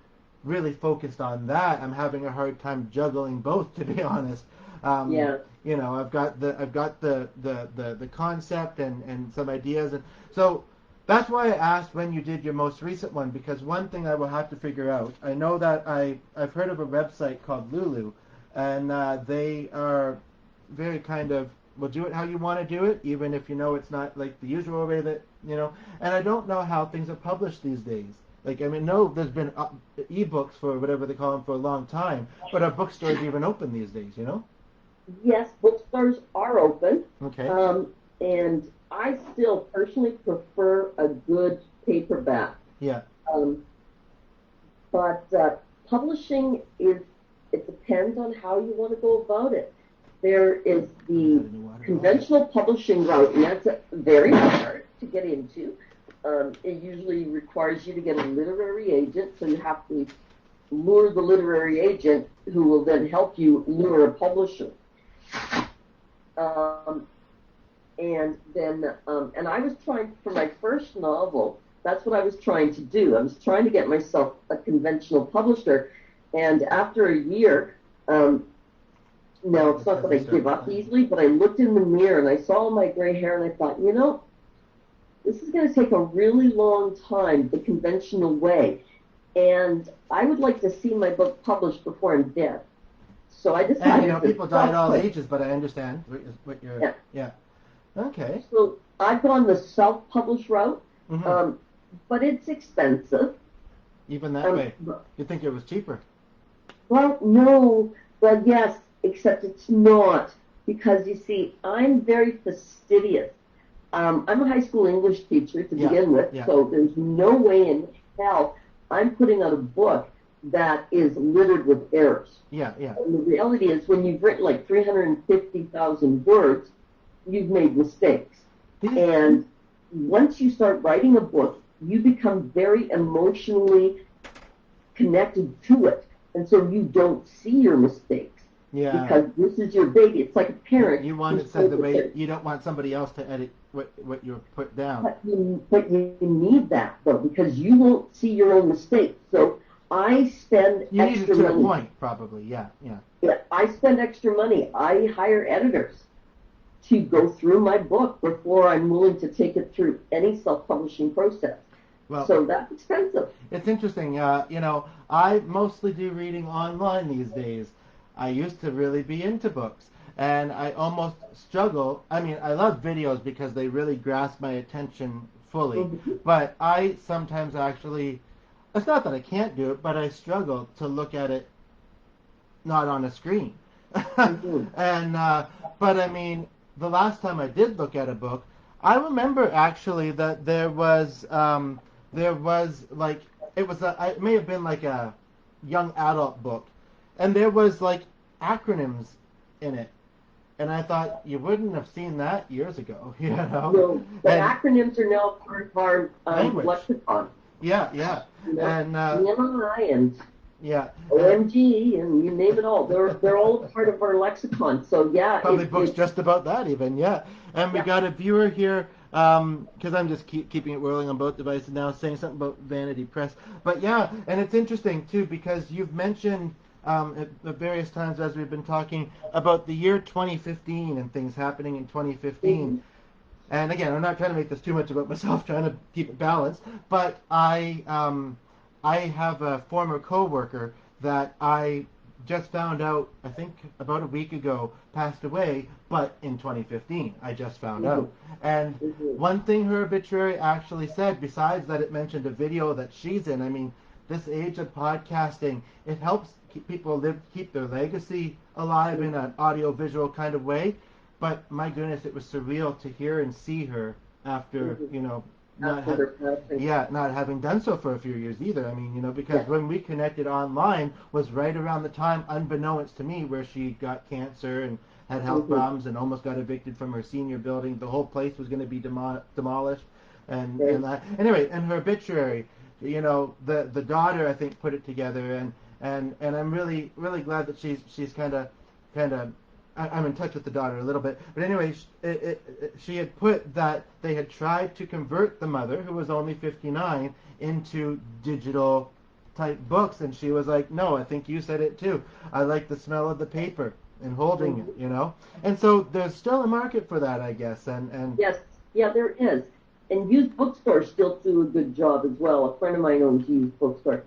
really focused on that. I'm having a hard time juggling both, to be honest. Yeah. I've got the concept and some ideas. And so that's why I asked when you did your most recent one, because one thing I will have to figure out, I know that I've heard of a website called Lulu, and they are very kind of, well, do it how you want to do it, even if it's not like the usual way that, and I don't know how things are published these days. Like, I mean, no, there's been e-books for whatever they call them for a long time, but are bookstores even open these days? Yes, bookstores are open. Okay. And I still personally prefer a good paperback. Yeah. But publishing it depends on how you want to go about it. There is the conventional publishing route, and that's very hard to get into. It usually requires you to get a literary agent, so you have to lure the literary agent, who will then help you lure a publisher. And I was trying, for my first novel, that's what I was trying to do. I was trying to get myself a conventional publisher, and after a year, now it's not that I give up easily, but I looked in the mirror and I saw all my gray hair and I thought, this is going to take a really long time the conventional way, and I would like to see my book published before I'm dead. So I decided. And people die at all ages, but I understand what you're. Yeah. Okay. So I've gone the self-published route, Mm-hmm. but it's expensive. Even that way, you'd think it was cheaper. Well, no, but yes, except it's not, because you see, I'm very fastidious. I'm a high school English teacher to begin with, so there's no way in hell I'm putting out a book that is littered with errors. Yeah. And the reality is, when you've written like 350,000 words, you've made mistakes. And once you start writing a book, you become very emotionally connected to it. And so you don't see your mistakes. Yeah. Because this is your baby. It's like a parent. You want it said the way, you don't want somebody else to edit what you put down. But you need that, though, because you won't see your own mistakes. So I spend you extra need it to money. a point, probably. Yeah. Yeah, I spend extra money. I hire editors to go through my book before I'm willing to take it through any self-publishing process. Well, so that's expensive. It's interesting. I mostly do reading online these days. I used to really be into books, and I almost struggle. I mean, I love videos because they really grasp my attention fully, but I sometimes actually, it's not that I can't do it, but I struggle to look at it not on a screen. And, but I mean, the last time I did look at a book, I remember actually that there was like, it may have been like a young adult book, and there was like acronyms in it, and I thought you wouldn't have seen that years ago, No, but acronyms are now part of our lexicon. Yeah. And EMI and yeah, OMG and you name it all. They're all part of our lexicon. So yeah, probably books just about that even. Yeah, and we got a viewer here. Because I'm just keeping it whirling on both devices now, saying something about Vanity Press. But yeah, and it's interesting too, because you've mentioned at various times as we've been talking about the year 2015 and things happening in 2015. And again, I'm not trying to make this too much about myself, trying to keep it balanced, but I I have a former coworker that I just found out, I think about a week ago, passed away, but in 2015, I just found Mm-hmm. out. And Mm-hmm. one thing her obituary actually said, besides that it mentioned a video that she's in, I mean, this age of podcasting, it helps keep people keep their legacy alive in an audio-visual kind of way. But my goodness, it was surreal to hear and see her after, Mm-hmm. not After have, her passing. yeah, not having done so for a few years either. I mean, because Yes. when we connected online was right around the time, unbeknownst to me, where she got cancer and had health Mm-hmm. problems and almost got evicted from her senior building. The whole place was going to be demolished, and Right. that. Anyway, and her obituary, the daughter I think put it together, and I'm really glad that she's kind of I'm in touch with the daughter a little bit, but anyway, she had put that they had tried to convert the mother, who was only 59, into digital type books, and she was like, "No, I think you said it too. I like the smell of the paper and holding Mm-hmm. it." And so there's still a market for that, I guess, and Yes, yeah, there is. And used bookstores still do a good job as well. A friend of mine owns a used bookstore.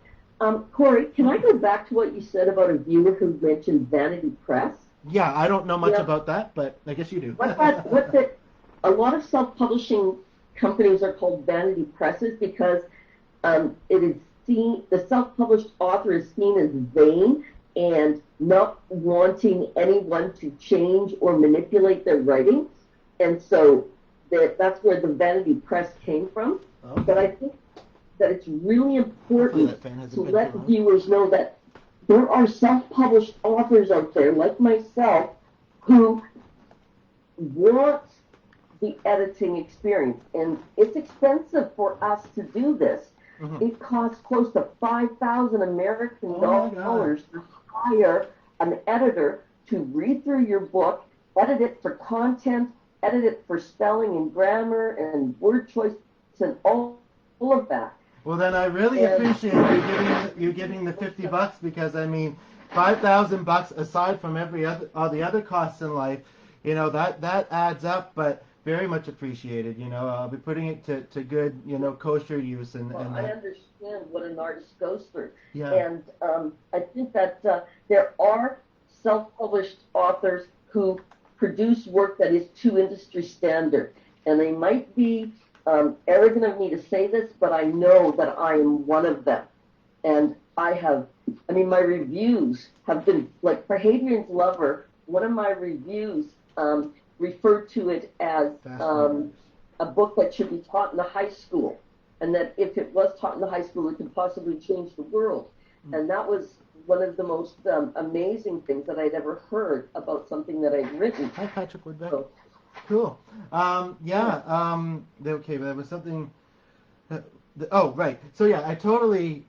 Corey, can I go back to what you said about a viewer who mentioned Vanity Press? yeah, I don't know You much know, about that, but I guess you do. what that, a lot of self-publishing companies are called vanity presses because it is seen, the self-published author is seen as vain and not wanting anyone to change or manipulate their writing. And so that's where the vanity press came from. But I Okay. think that it's really Hopefully important that fan to hasn't been too let loud. viewers know that there are self-published authors out there like myself who want the editing experience. And it's expensive for us to do this. Hmm. It costs close to 5,000 American Oh my God. dollars to hire an editor to read through your book, edit it for content, edit it for spelling and grammar and word choice and all of that. Well, then I really And appreciate you giving the $50 because I mean, $5,000 aside from every other all the other costs in life, that adds up. But very much appreciated. I'll be putting it to good, kosher use and well, I that. understand what an artist goes through. Yeah. And I think that there are self published authors who produce work that is to industry standard. And they might be arrogant of me to say this, but I know that I am one of them. And I mean, my reviews have been like for Hadrian's Lover, one of my reviews referred to it as Fascinating. a book that should be taught in the high school, and that if it was taught in the high school, it could possibly change the world. And that was one of the most amazing things that I'd ever heard about something that I'd written. Hi, Patrick Woodbeck. So, Cool. yeah. Yeah. Okay, but there was something. Oh, right. So yeah, I totally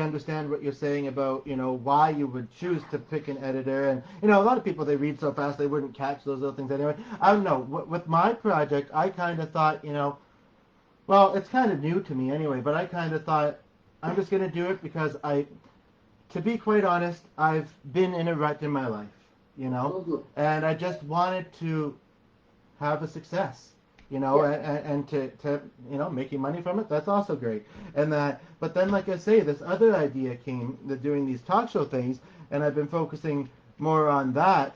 understand what you're saying about why you would choose to pick an editor, and a lot of people they read so fast they wouldn't catch those little things anyway. I don't know. With my project, I kind of thought well, it's kind of new to me anyway, but I kind of thought I'm just gonna do it because to be quite honest, I've been in a rut in my life, Mm-hmm. and I just wanted to have a success, Yes. and to making money from it. That's also great. But then, like I say, this other idea came, that doing these talk show things, and I've been focusing more on that.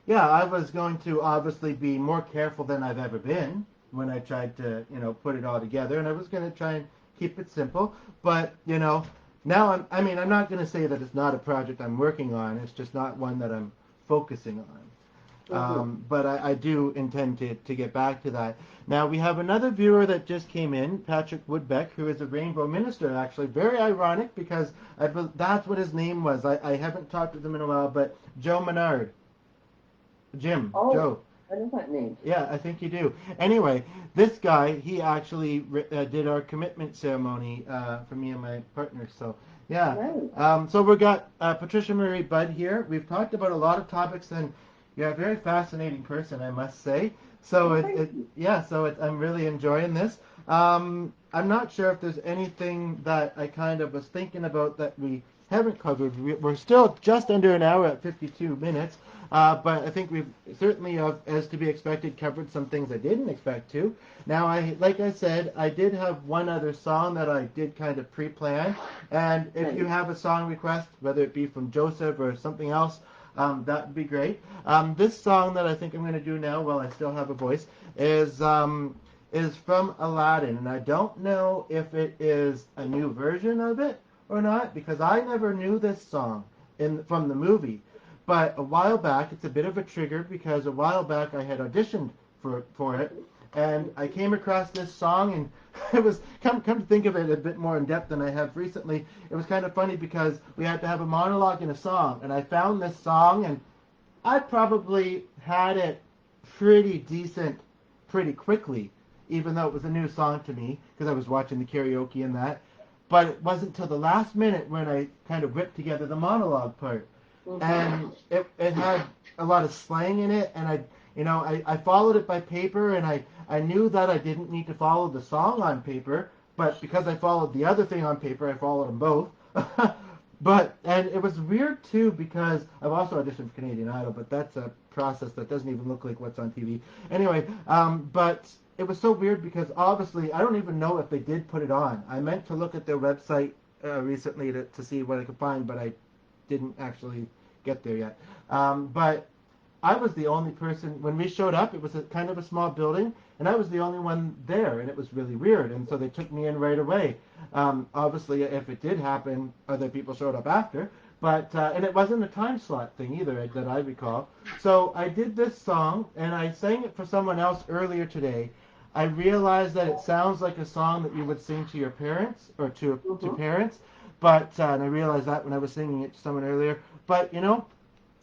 Yeah, I was going to obviously be more careful than I've ever been when I tried to, put it all together, and I was going to try and keep it simple. But now I'm not going to say that it's not a project I'm working on. It's just not one that I'm focusing on. Mm-hmm. But I do intend to get back to that. Now, we have another viewer that just came in, Patrick Woodbeck, who is a Rainbow Minister, actually. Very ironic because that's what his name was. I haven't talked with him in a while, but Joe Menard. Oh, Joe. I know that name. Yeah, I think you do. Anyway, this guy, he actually did our commitment ceremony for me and my partner. So, yeah. Right. So we've got Patricia Marie Budd here. We've talked about a lot of topics, and you're a very fascinating person, I must say. So Oh, thank you. yeah. So I'm really enjoying this. I'm not sure if there's anything that I kind of was thinking about that we haven't covered. We're still just under an hour at 52 minutes. But I think we've certainly, as to be expected, covered some things I didn't expect to. Now, like I said, I did have one other song that I did kind of pre-plan, and if you have a song request, whether it be from Joseph or something else, that would be great. This song that I think I'm going to do now, while I still have a voice, is from Aladdin, and I don't know if it is a new version of it or not, because I never knew this song from the movie. But a while back, it's a bit of a trigger, because a while back I had auditioned for it, and I came across this song, and it was, come to think of it a bit more in depth than I have recently, it was kind of funny because we had to have a monologue and a song, and I found this song, and I probably had it pretty decent pretty quickly, even though it was a new song to me, because I was watching the karaoke and that. But it wasn't until the last minute when I kind of whipped together the monologue part. And it had a lot of slang in it, and I followed it by paper, and I knew that I didn't need to follow the song on paper, but because I followed the other thing on paper, I followed them both. And it was weird too, because I've also auditioned for Canadian Idol, but that's a process that doesn't even look like what's on TV. Anyway, but it was so weird because obviously I don't even know if they did put it on. I meant to look at their website recently to see what I could find, but I didn't actually get there yet. But I was the only person, when we showed up, it was kind of a small building, and I was the only one there, and it was really weird, and so they took me in right away. Obviously, if it did happen, other people showed up after, but, and it wasn't a time slot thing either, that I recall. So I did this song, and I sang it for someone else earlier today. I realized that it sounds like a song that you would sing to your parents, or to parents, but, and I realized that when I was singing it to someone earlier, but,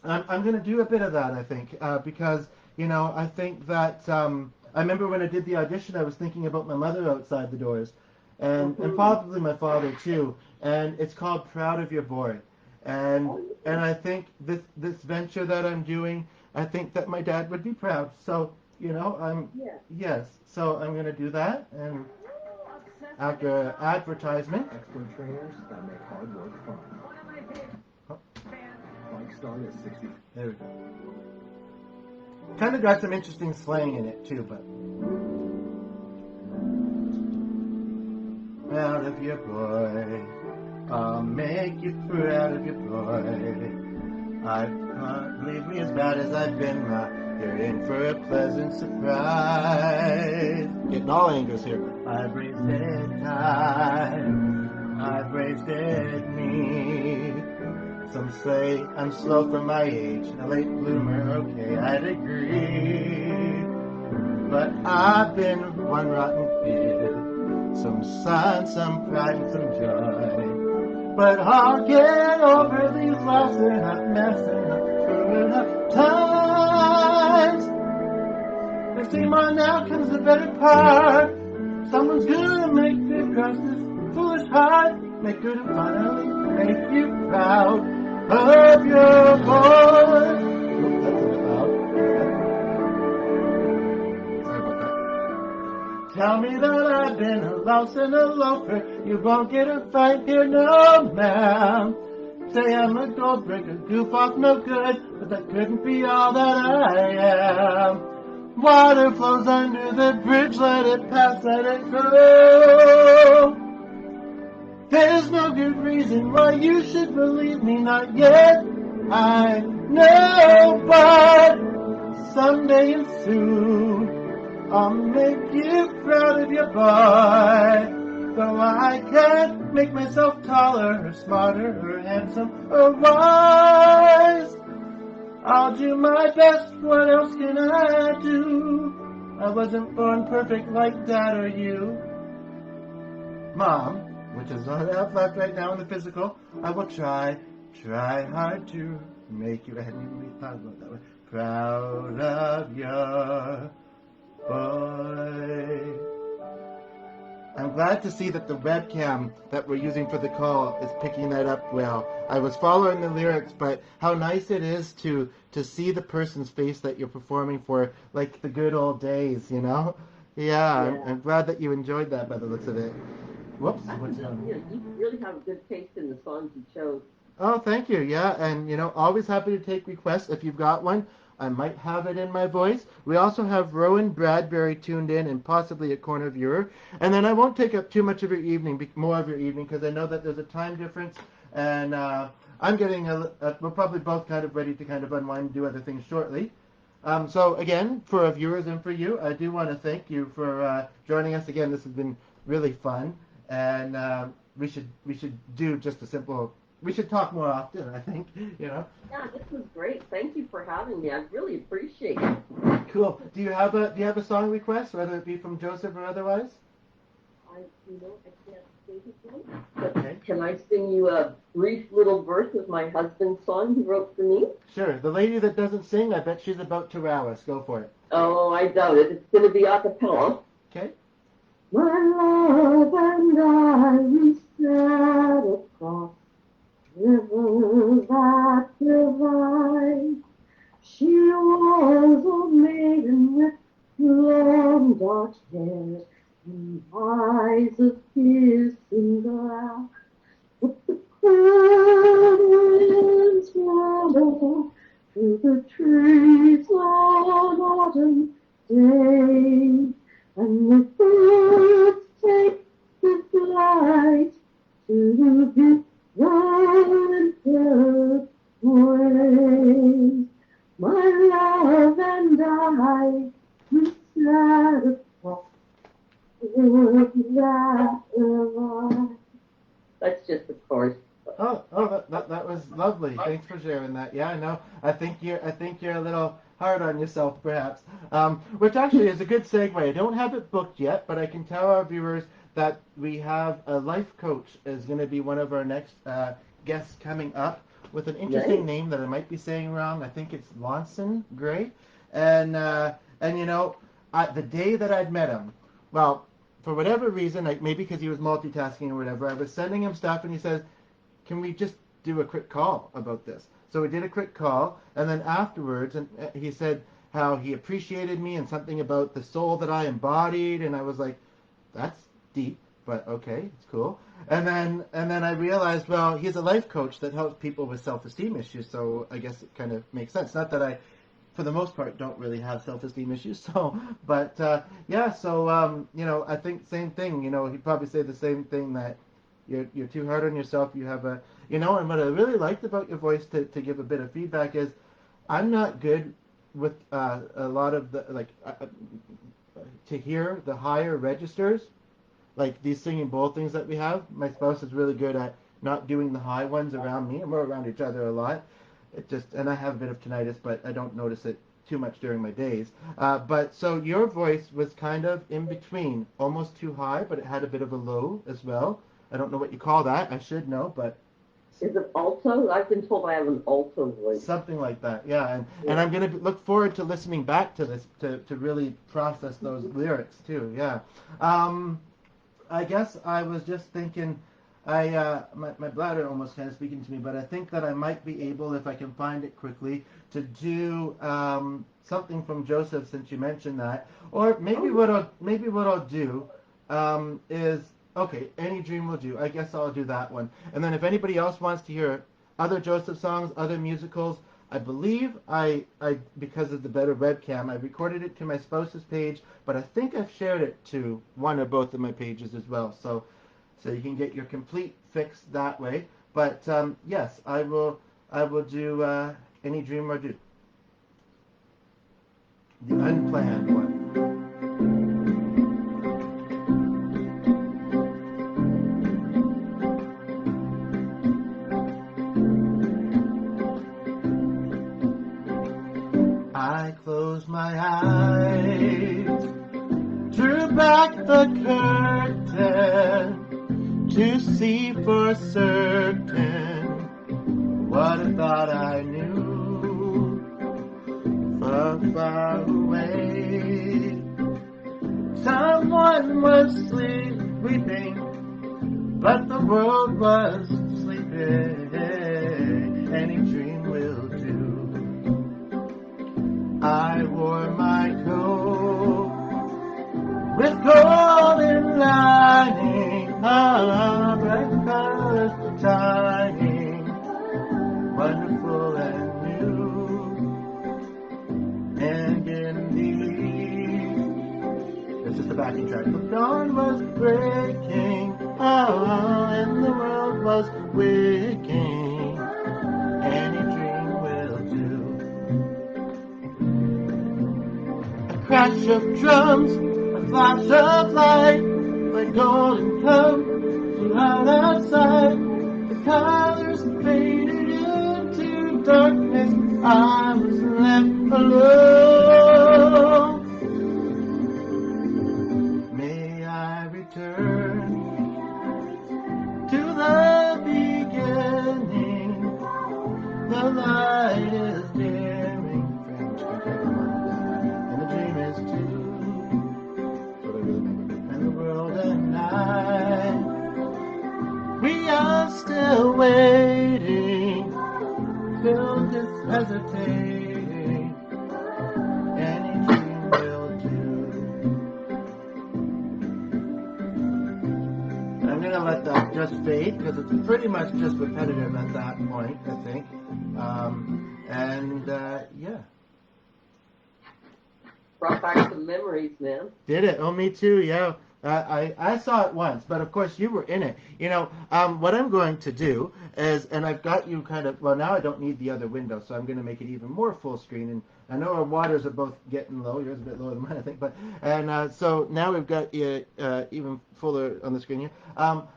I'm going to do a bit of that, I think, because, I think that, I remember when I did the audition, I was thinking about my mother outside the doors, and probably my father too, and it's called Proud of Your Boy. And I think this venture that I'm doing, I think that my dad would be proud. So, yes, so I'm going to do that, and after advertisement. Expert trainers that make hard work fun. Bike start at 60. There we go. Kind of got some interesting slang in it too, but. Proud of your boy, I'll make you proud of your boy. I can't believe me as bad as I've been. You're in for a pleasant surprise. Getting all angles here. I've wasted time, I've wasted me. Some say I'm slow for my age, a late bloomer, okay, I'd agree. But I've been one rotten kid, some sun, some pride, and some joy. But I'll get over these lost enough messing up through enough times. And see, now comes the better part. Someone's gonna make you cross this foolish heart. Make good and finally make you proud of your boy. Oops, that's a bit loud. Sorry about that. Tell me that I've been a louse and a loafer. You won't get a fight here, no ma'am. Say I'm a gold breaker, goof off, no good, but that couldn't be all that I am. Water flows under the bridge, let it pass, let it go. There's no good reason why you should believe me, not yet. I know, but someday and soon I'll make you proud of your boy. Though I can't make myself taller or smarter or handsome or wise, I'll do my best, what else can I do? I wasn't born perfect like Dad or you. Mom, which is all I have left right now in the physical, I will try hard to make you, I hadn't even thought about it that way, proud of your boy. I'm glad to see that the webcam that we're using for the call is picking that up well. I was following the lyrics, but how nice it is to see the person's face that you're performing for, like the good old days, Yeah. I'm glad that you enjoyed that by the looks of it. Whoops. You really have a good taste in the songs you chose. Oh, thank you. Yeah, and always happy to take requests if you've got one. I might have it in my voice. We also have Rowan Bradbury tuned in and possibly a corner viewer. And then I won't take up too much of your evening, more of your evening, because I know that there's a time difference, and I'm getting we're probably both kind of ready to kind of unwind and do other things shortly. So again, for our viewers and for you, I do want to thank you for joining us again. This has been really fun, and we should do just a simple. We should talk more often. I think. Yeah, this was great. Thank you for having me. I really appreciate it. Cool. Do you have a song request, whether it be from Joseph or otherwise? I can't sing his name, but Okay. can I sing you a brief little verse of my husband's song he wrote for me? Sure. The lady that doesn't sing, I bet she's about to wow us. Go for it. Oh, I doubt it. It's going to be a cappella. Okay. My love and I, we sat across river that divide. She was a maiden with long dark hair and eyes of piercing glass. But the cold winds blow through the trees on autumn days, and the birds take the flight to the winter ways. My love and I, we sat across that divide. That's just a chorus. That was lovely. Thanks for sharing that. Yeah, I know. I think you're a little hard on yourself, perhaps. Which actually is a good segue. I don't have it booked yet, but I can tell our viewers that we have a life coach is going to be one of our next guests coming up with an interesting Nice. name that I might be saying wrong. I think it's Lawson Gray, and the day that I'd met him, well, for whatever reason, maybe because he was multitasking or whatever, I was sending him stuff, and he says, "Can we just do a quick call about this?" So we did a quick call, and then afterwards, and he said how he appreciated me and something about the soul that I embodied, and I was like, "That's deep, but okay, it's cool." And then I realized, well, he's a life coach that helps people with self-esteem issues, so I guess it kind of makes sense. Not that I, for the most part, don't really have self-esteem issues. So, but yeah. So I think same thing. He'd probably say the same thing, that you're too hard on yourself. You have and what I really liked about your voice, to give a bit of feedback, is I'm not good with a lot of the to hear the higher registers, like these singing bowl things that we have. My spouse is really good at not doing the high ones around me, and we're around each other a lot. And I have a bit of tinnitus, but I don't notice it too much during my days. But so your voice was kind of in between, almost too high, but it had a bit of a low as well. I don't know what you call that. I should know, but Is it alto? I've been told I have an alto voice. something like that. Yeah, and I'm going to look forward to listening back to this to really process those lyrics too. Yeah. I guess I was just thinking, my bladder almost kind of speaking to me, but I think that I might be able, if I can find it quickly, to do something from Joseph, since you mentioned that. Or maybe what I'll do is, okay, Any Dream Will Do. I guess I'll do that one. And then if anybody else wants to hear other Joseph songs, other musicals, I believe I because of the better webcam, I recorded it to my spouse's page, but I think I've shared it to one or both of my pages as well. So you can get your complete fix that way. But yes, I will do Any Dream Will Do. The unplanned one. I closed my eyes, drew back the curtain to see for certain what I thought I knew from far away. Someone was sleeping, but the world was sleeping. Any dream will do. I wore my coat with golden lining, bright colors shining backing track. The dawn was breaking, oh, and the world was waking. Any dream will do. A crash of drums, a flash of light, like golden come flew out outside. The colors faded into darkness. I was left alone. May I return to the beginning. The light is dimming, and the dream is too. And the world and I, we are still waiting, still just hesitating. Any dream will do. I'm gonna let that just fade because it's pretty much just repetitive at that point, I think. Yeah. Brought back some memories, man. Did it? Oh, me too. Yeah. I saw it once, but of course you were in it. You know, what I'm going to do is, and I've got you kind of, well, now I don't need the other window, so I'm going to make it even more full screen. And I know our waters are both getting low. Yours is a bit lower than mine, I think. But so now we've got even fuller on the screen here. I'm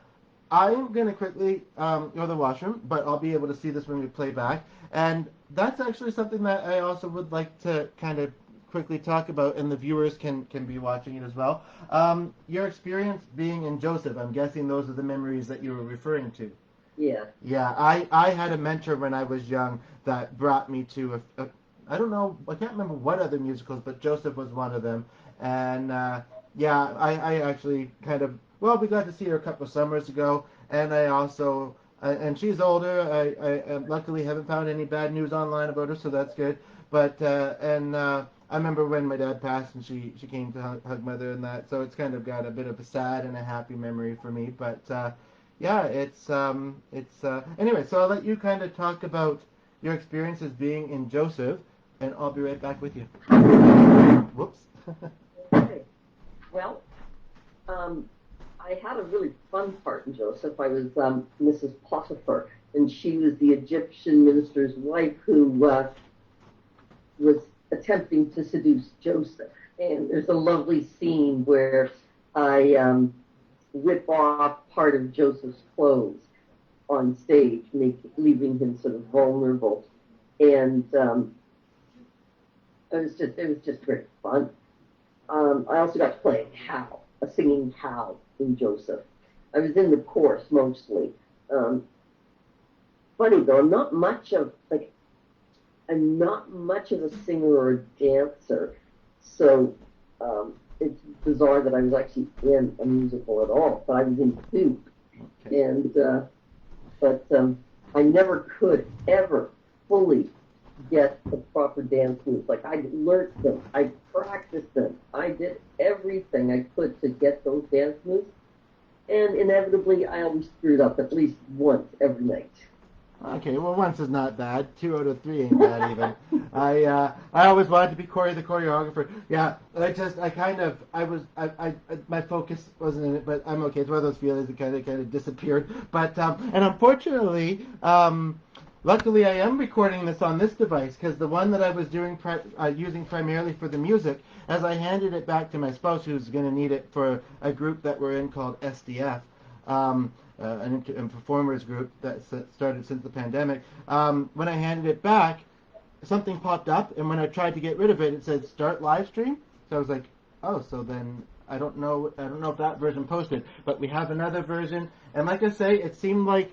going to quickly go to the washroom, but I'll be able to see this when we play back. And that's actually something that I also would like to kind of quickly talk about, and the viewers can be watching it as well. Your experience being in Joseph, I'm guessing those are the memories that you were referring to. Yeah. Yeah, I had a mentor when I was young that brought me to I don't know, I can't remember what other musicals, but Joseph was one of them. And yeah, I actually kind of, well, we got to see her a couple of summers ago, and I also, and she's older. I luckily haven't found any bad news online about her, so that's good. But I remember when my dad passed and she came to hug mother and that, so it's kind of got a bit of a sad and a happy memory for me. But yeah, it's anyway. So I'll let you kind of talk about your experiences being in Joseph, and I'll be right back with you. Whoops. Okay. Well, I had a really fun part in Joseph. I was Mrs. Potiphar, and she was the Egyptian minister's wife who was attempting to seduce Joseph. And there's a lovely scene where I rip off part of Joseph's clothes on stage, leaving him sort of vulnerable. And it was just very fun. I also got to play a cow, a singing cow in Joseph. I was in the chorus mostly. Funny though, I'm not much of a singer or a dancer, so it's bizarre that I was actually in a musical at all. But I was in two, Okay. and but I never could ever fully get the proper dance moves. Like I learned them, I practiced them, I did everything I could to get those dance moves, and inevitably I always screwed up at least once every night. Okay, well, once is not bad. 2 out of 3 ain't bad even. I always wanted to be Cory the choreographer. Yeah, my focus wasn't in it, but I'm okay. It's one of those feelings that kind of disappeared. But and unfortunately, luckily I am recording this on this device, because the one that I was doing using primarily for the music, as I handed it back to my spouse, who's going to need it for a group that we're in called SDF. An performers group that started since the pandemic. When I handed it back, something popped up, and when I tried to get rid of it, it said start live stream. So I was like, oh, so then I don't know if that version posted, but we have another version. And like I say, it seemed like,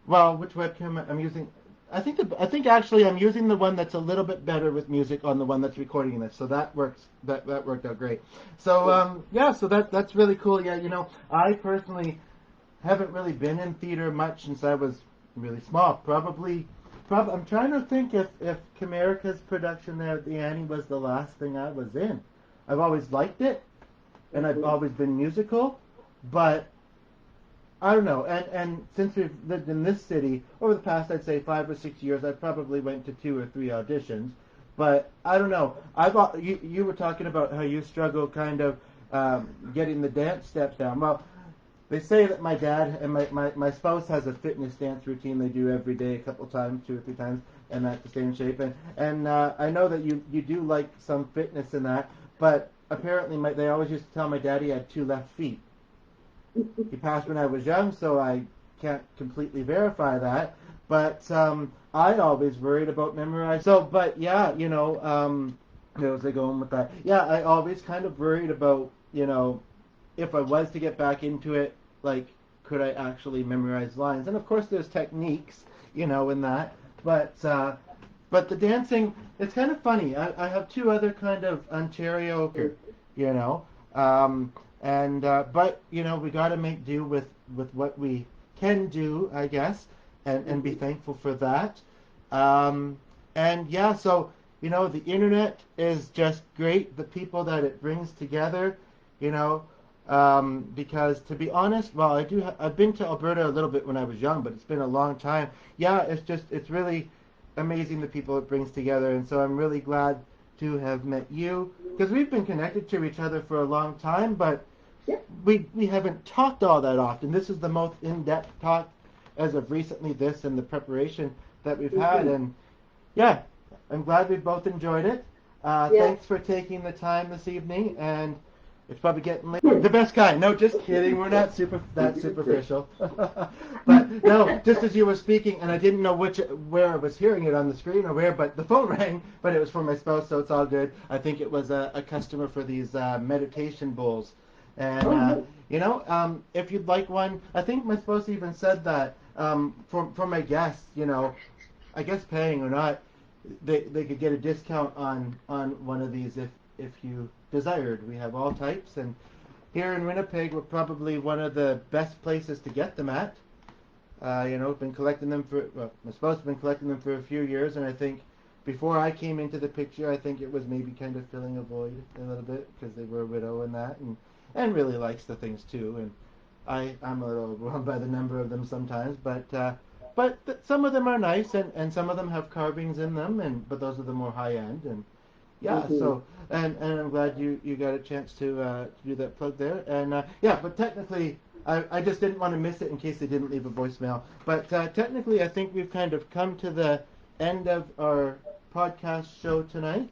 well, which webcam I'm using? I think actually I'm using the one that's a little bit better with music on the one that's recording this, so that works. That worked out great. So yeah, so that's really cool. Yeah, you know, I personally haven't really been in theater much since I was really small. Probably I'm trying to think if Comerica's production there at the Annie was the last thing I was in. I've always liked it, and I've always been musical, but I don't know. And since we've lived in this city over the past, I'd say 5 or 6 years, I probably went to 2 or 3 auditions. But I don't know. You were talking about how you struggle kind of getting the dance step down. Well, they say that my dad and my spouse has a fitness dance routine they do every day, a couple times, 2 or 3 times, and that's the same shape. And I know that you do like some fitness in that, but apparently they always used to tell my dad he had 2 left feet. He passed when I was young, so I can't completely verify that. But I always worried about memorizing. So, but yeah, where was I going with that? Yeah, I always kind of worried about, if I was to get back into it, like, could I actually memorize lines? And of course, there's techniques, in that. But the dancing, it's kind of funny. I have 2 other kind of Ontario, you know, but we got to make do with what we can do, I guess, and be thankful for that. And yeah, so the internet is just great. The people that it brings together, because to be honest, well, I've been to Alberta a little bit when I was young, but it's been a long time. Yeah, it's really amazing the people it brings together, and so I'm really glad to have met you, because we've been connected to each other for a long time, but we haven't talked all that often. This is the most in-depth talk as of recently, this and the preparation that we've had, and yeah, I'm glad we both enjoyed it. Thanks for taking the time this evening, and it's probably getting late. The best kind. No, just kidding. We're not that superficial. But no, just as you were speaking, and I didn't know where I was hearing it on the screen or where, but the phone rang. But it was for my spouse, so it's all good. I think it was a customer for these meditation bowls, and if you'd like one, I think my spouse even said that for my guests, I guess paying or not, they could get a discount on one of these if you desired. We have all types, and here in Winnipeg, we're probably one of the best places to get them at. Been collecting them my spouse has been collecting them for a few years, and I think before I came into the picture, I think it was maybe kind of filling a void a little bit because they were a widow and that, and really likes the things too. And I'm a little overwhelmed by the number of them sometimes, but some of them are nice, and some of them have carvings in them, but those are the more high end, and yeah. So and I'm glad you got a chance to do that plug there, and yeah. But technically, I just didn't want to miss it in case they didn't leave a voicemail. But technically, I think we've kind of come to the end of our podcast show tonight.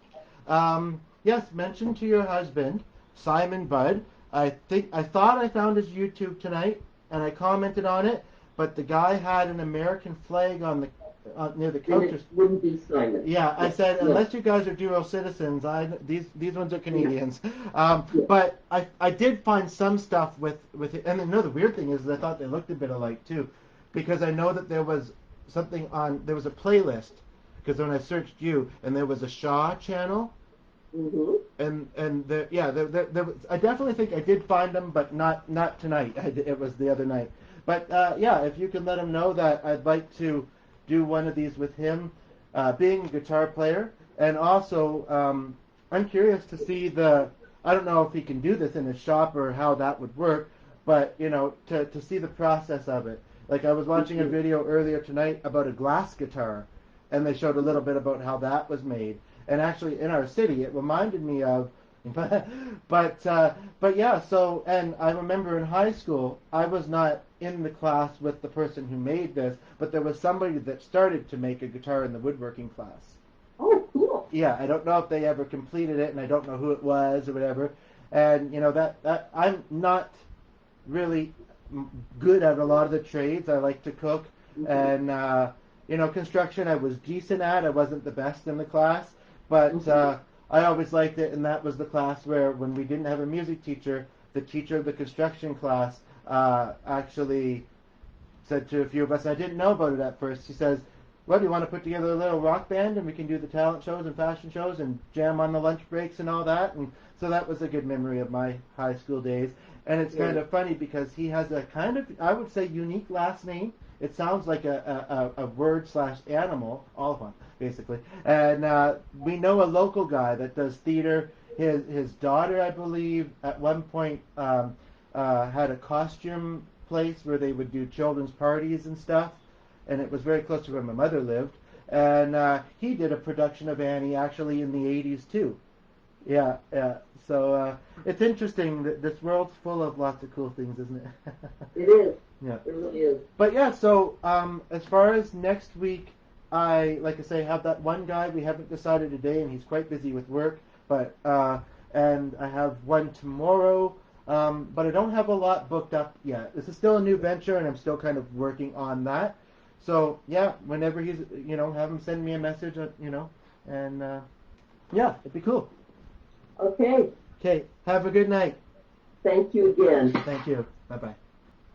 Yes, mention to your husband, Simon Budd. I thought I found his YouTube tonight, and I commented on it, but the guy had an American flag on the near the counter. It wouldn't be Simon. Yeah, I said unless you guys are dual citizens, these ones are Canadians. But I did find some stuff with it, and the weird thing is I thought they looked a bit alike too, because I know that there was there was a playlist, because when I searched you, and there was a Shaw channel. And I definitely think I did find them, but not tonight. It was the other night. But yeah, if you can let him know that I'd like to do one of these with him, being a guitar player, and also I'm curious to see I don't know if he can do this in his shop or how that would work, but to see the process of it. Like I was watching a video earlier tonight about a glass guitar, and they showed a little bit about how that was made. And actually, in our city, it reminded me of, but yeah. So, and I remember in high school, I was not in the class with the person who made this, but there was somebody that started to make a guitar in the woodworking class. Oh, cool. Yeah, I don't know if they ever completed it, and I don't know who it was or whatever. And that I'm not really good at a lot of the trades. I like to cook, and construction I was decent at. I wasn't the best in the class. But I always liked it, and that was the class where, when we didn't have a music teacher, the teacher of the construction class actually said to a few of us, and I didn't know about it at first, she says, well, do you want to put together a little rock band, and we can do the talent shows and fashion shows and jam on the lunch breaks and all that? And so that was a good memory of my high school days. And it's kind of funny because he has a kind of, I would say, unique last name. It sounds like a word/animal, all of them, basically. And we know a local guy that does theater. His daughter, I believe, at one point had a costume place where they would do children's parties and stuff. And it was very close to where my mother lived. And he did a production of Annie actually in the 80s too. Yeah, yeah. So it's interesting that this world's full of lots of cool things, isn't it? It is. Yeah. It really is. But yeah, so as far as next week, like I say, have that one guy. We haven't decided today, and he's quite busy with work. But and I have one tomorrow. But I don't have a lot booked up yet. This is still a new venture, and I'm still kind of working on that. So yeah, whenever he's, have him send me a message, and yeah, it'd be cool. Okay. Okay, have a good night. Thank you again. Thank you. Bye bye.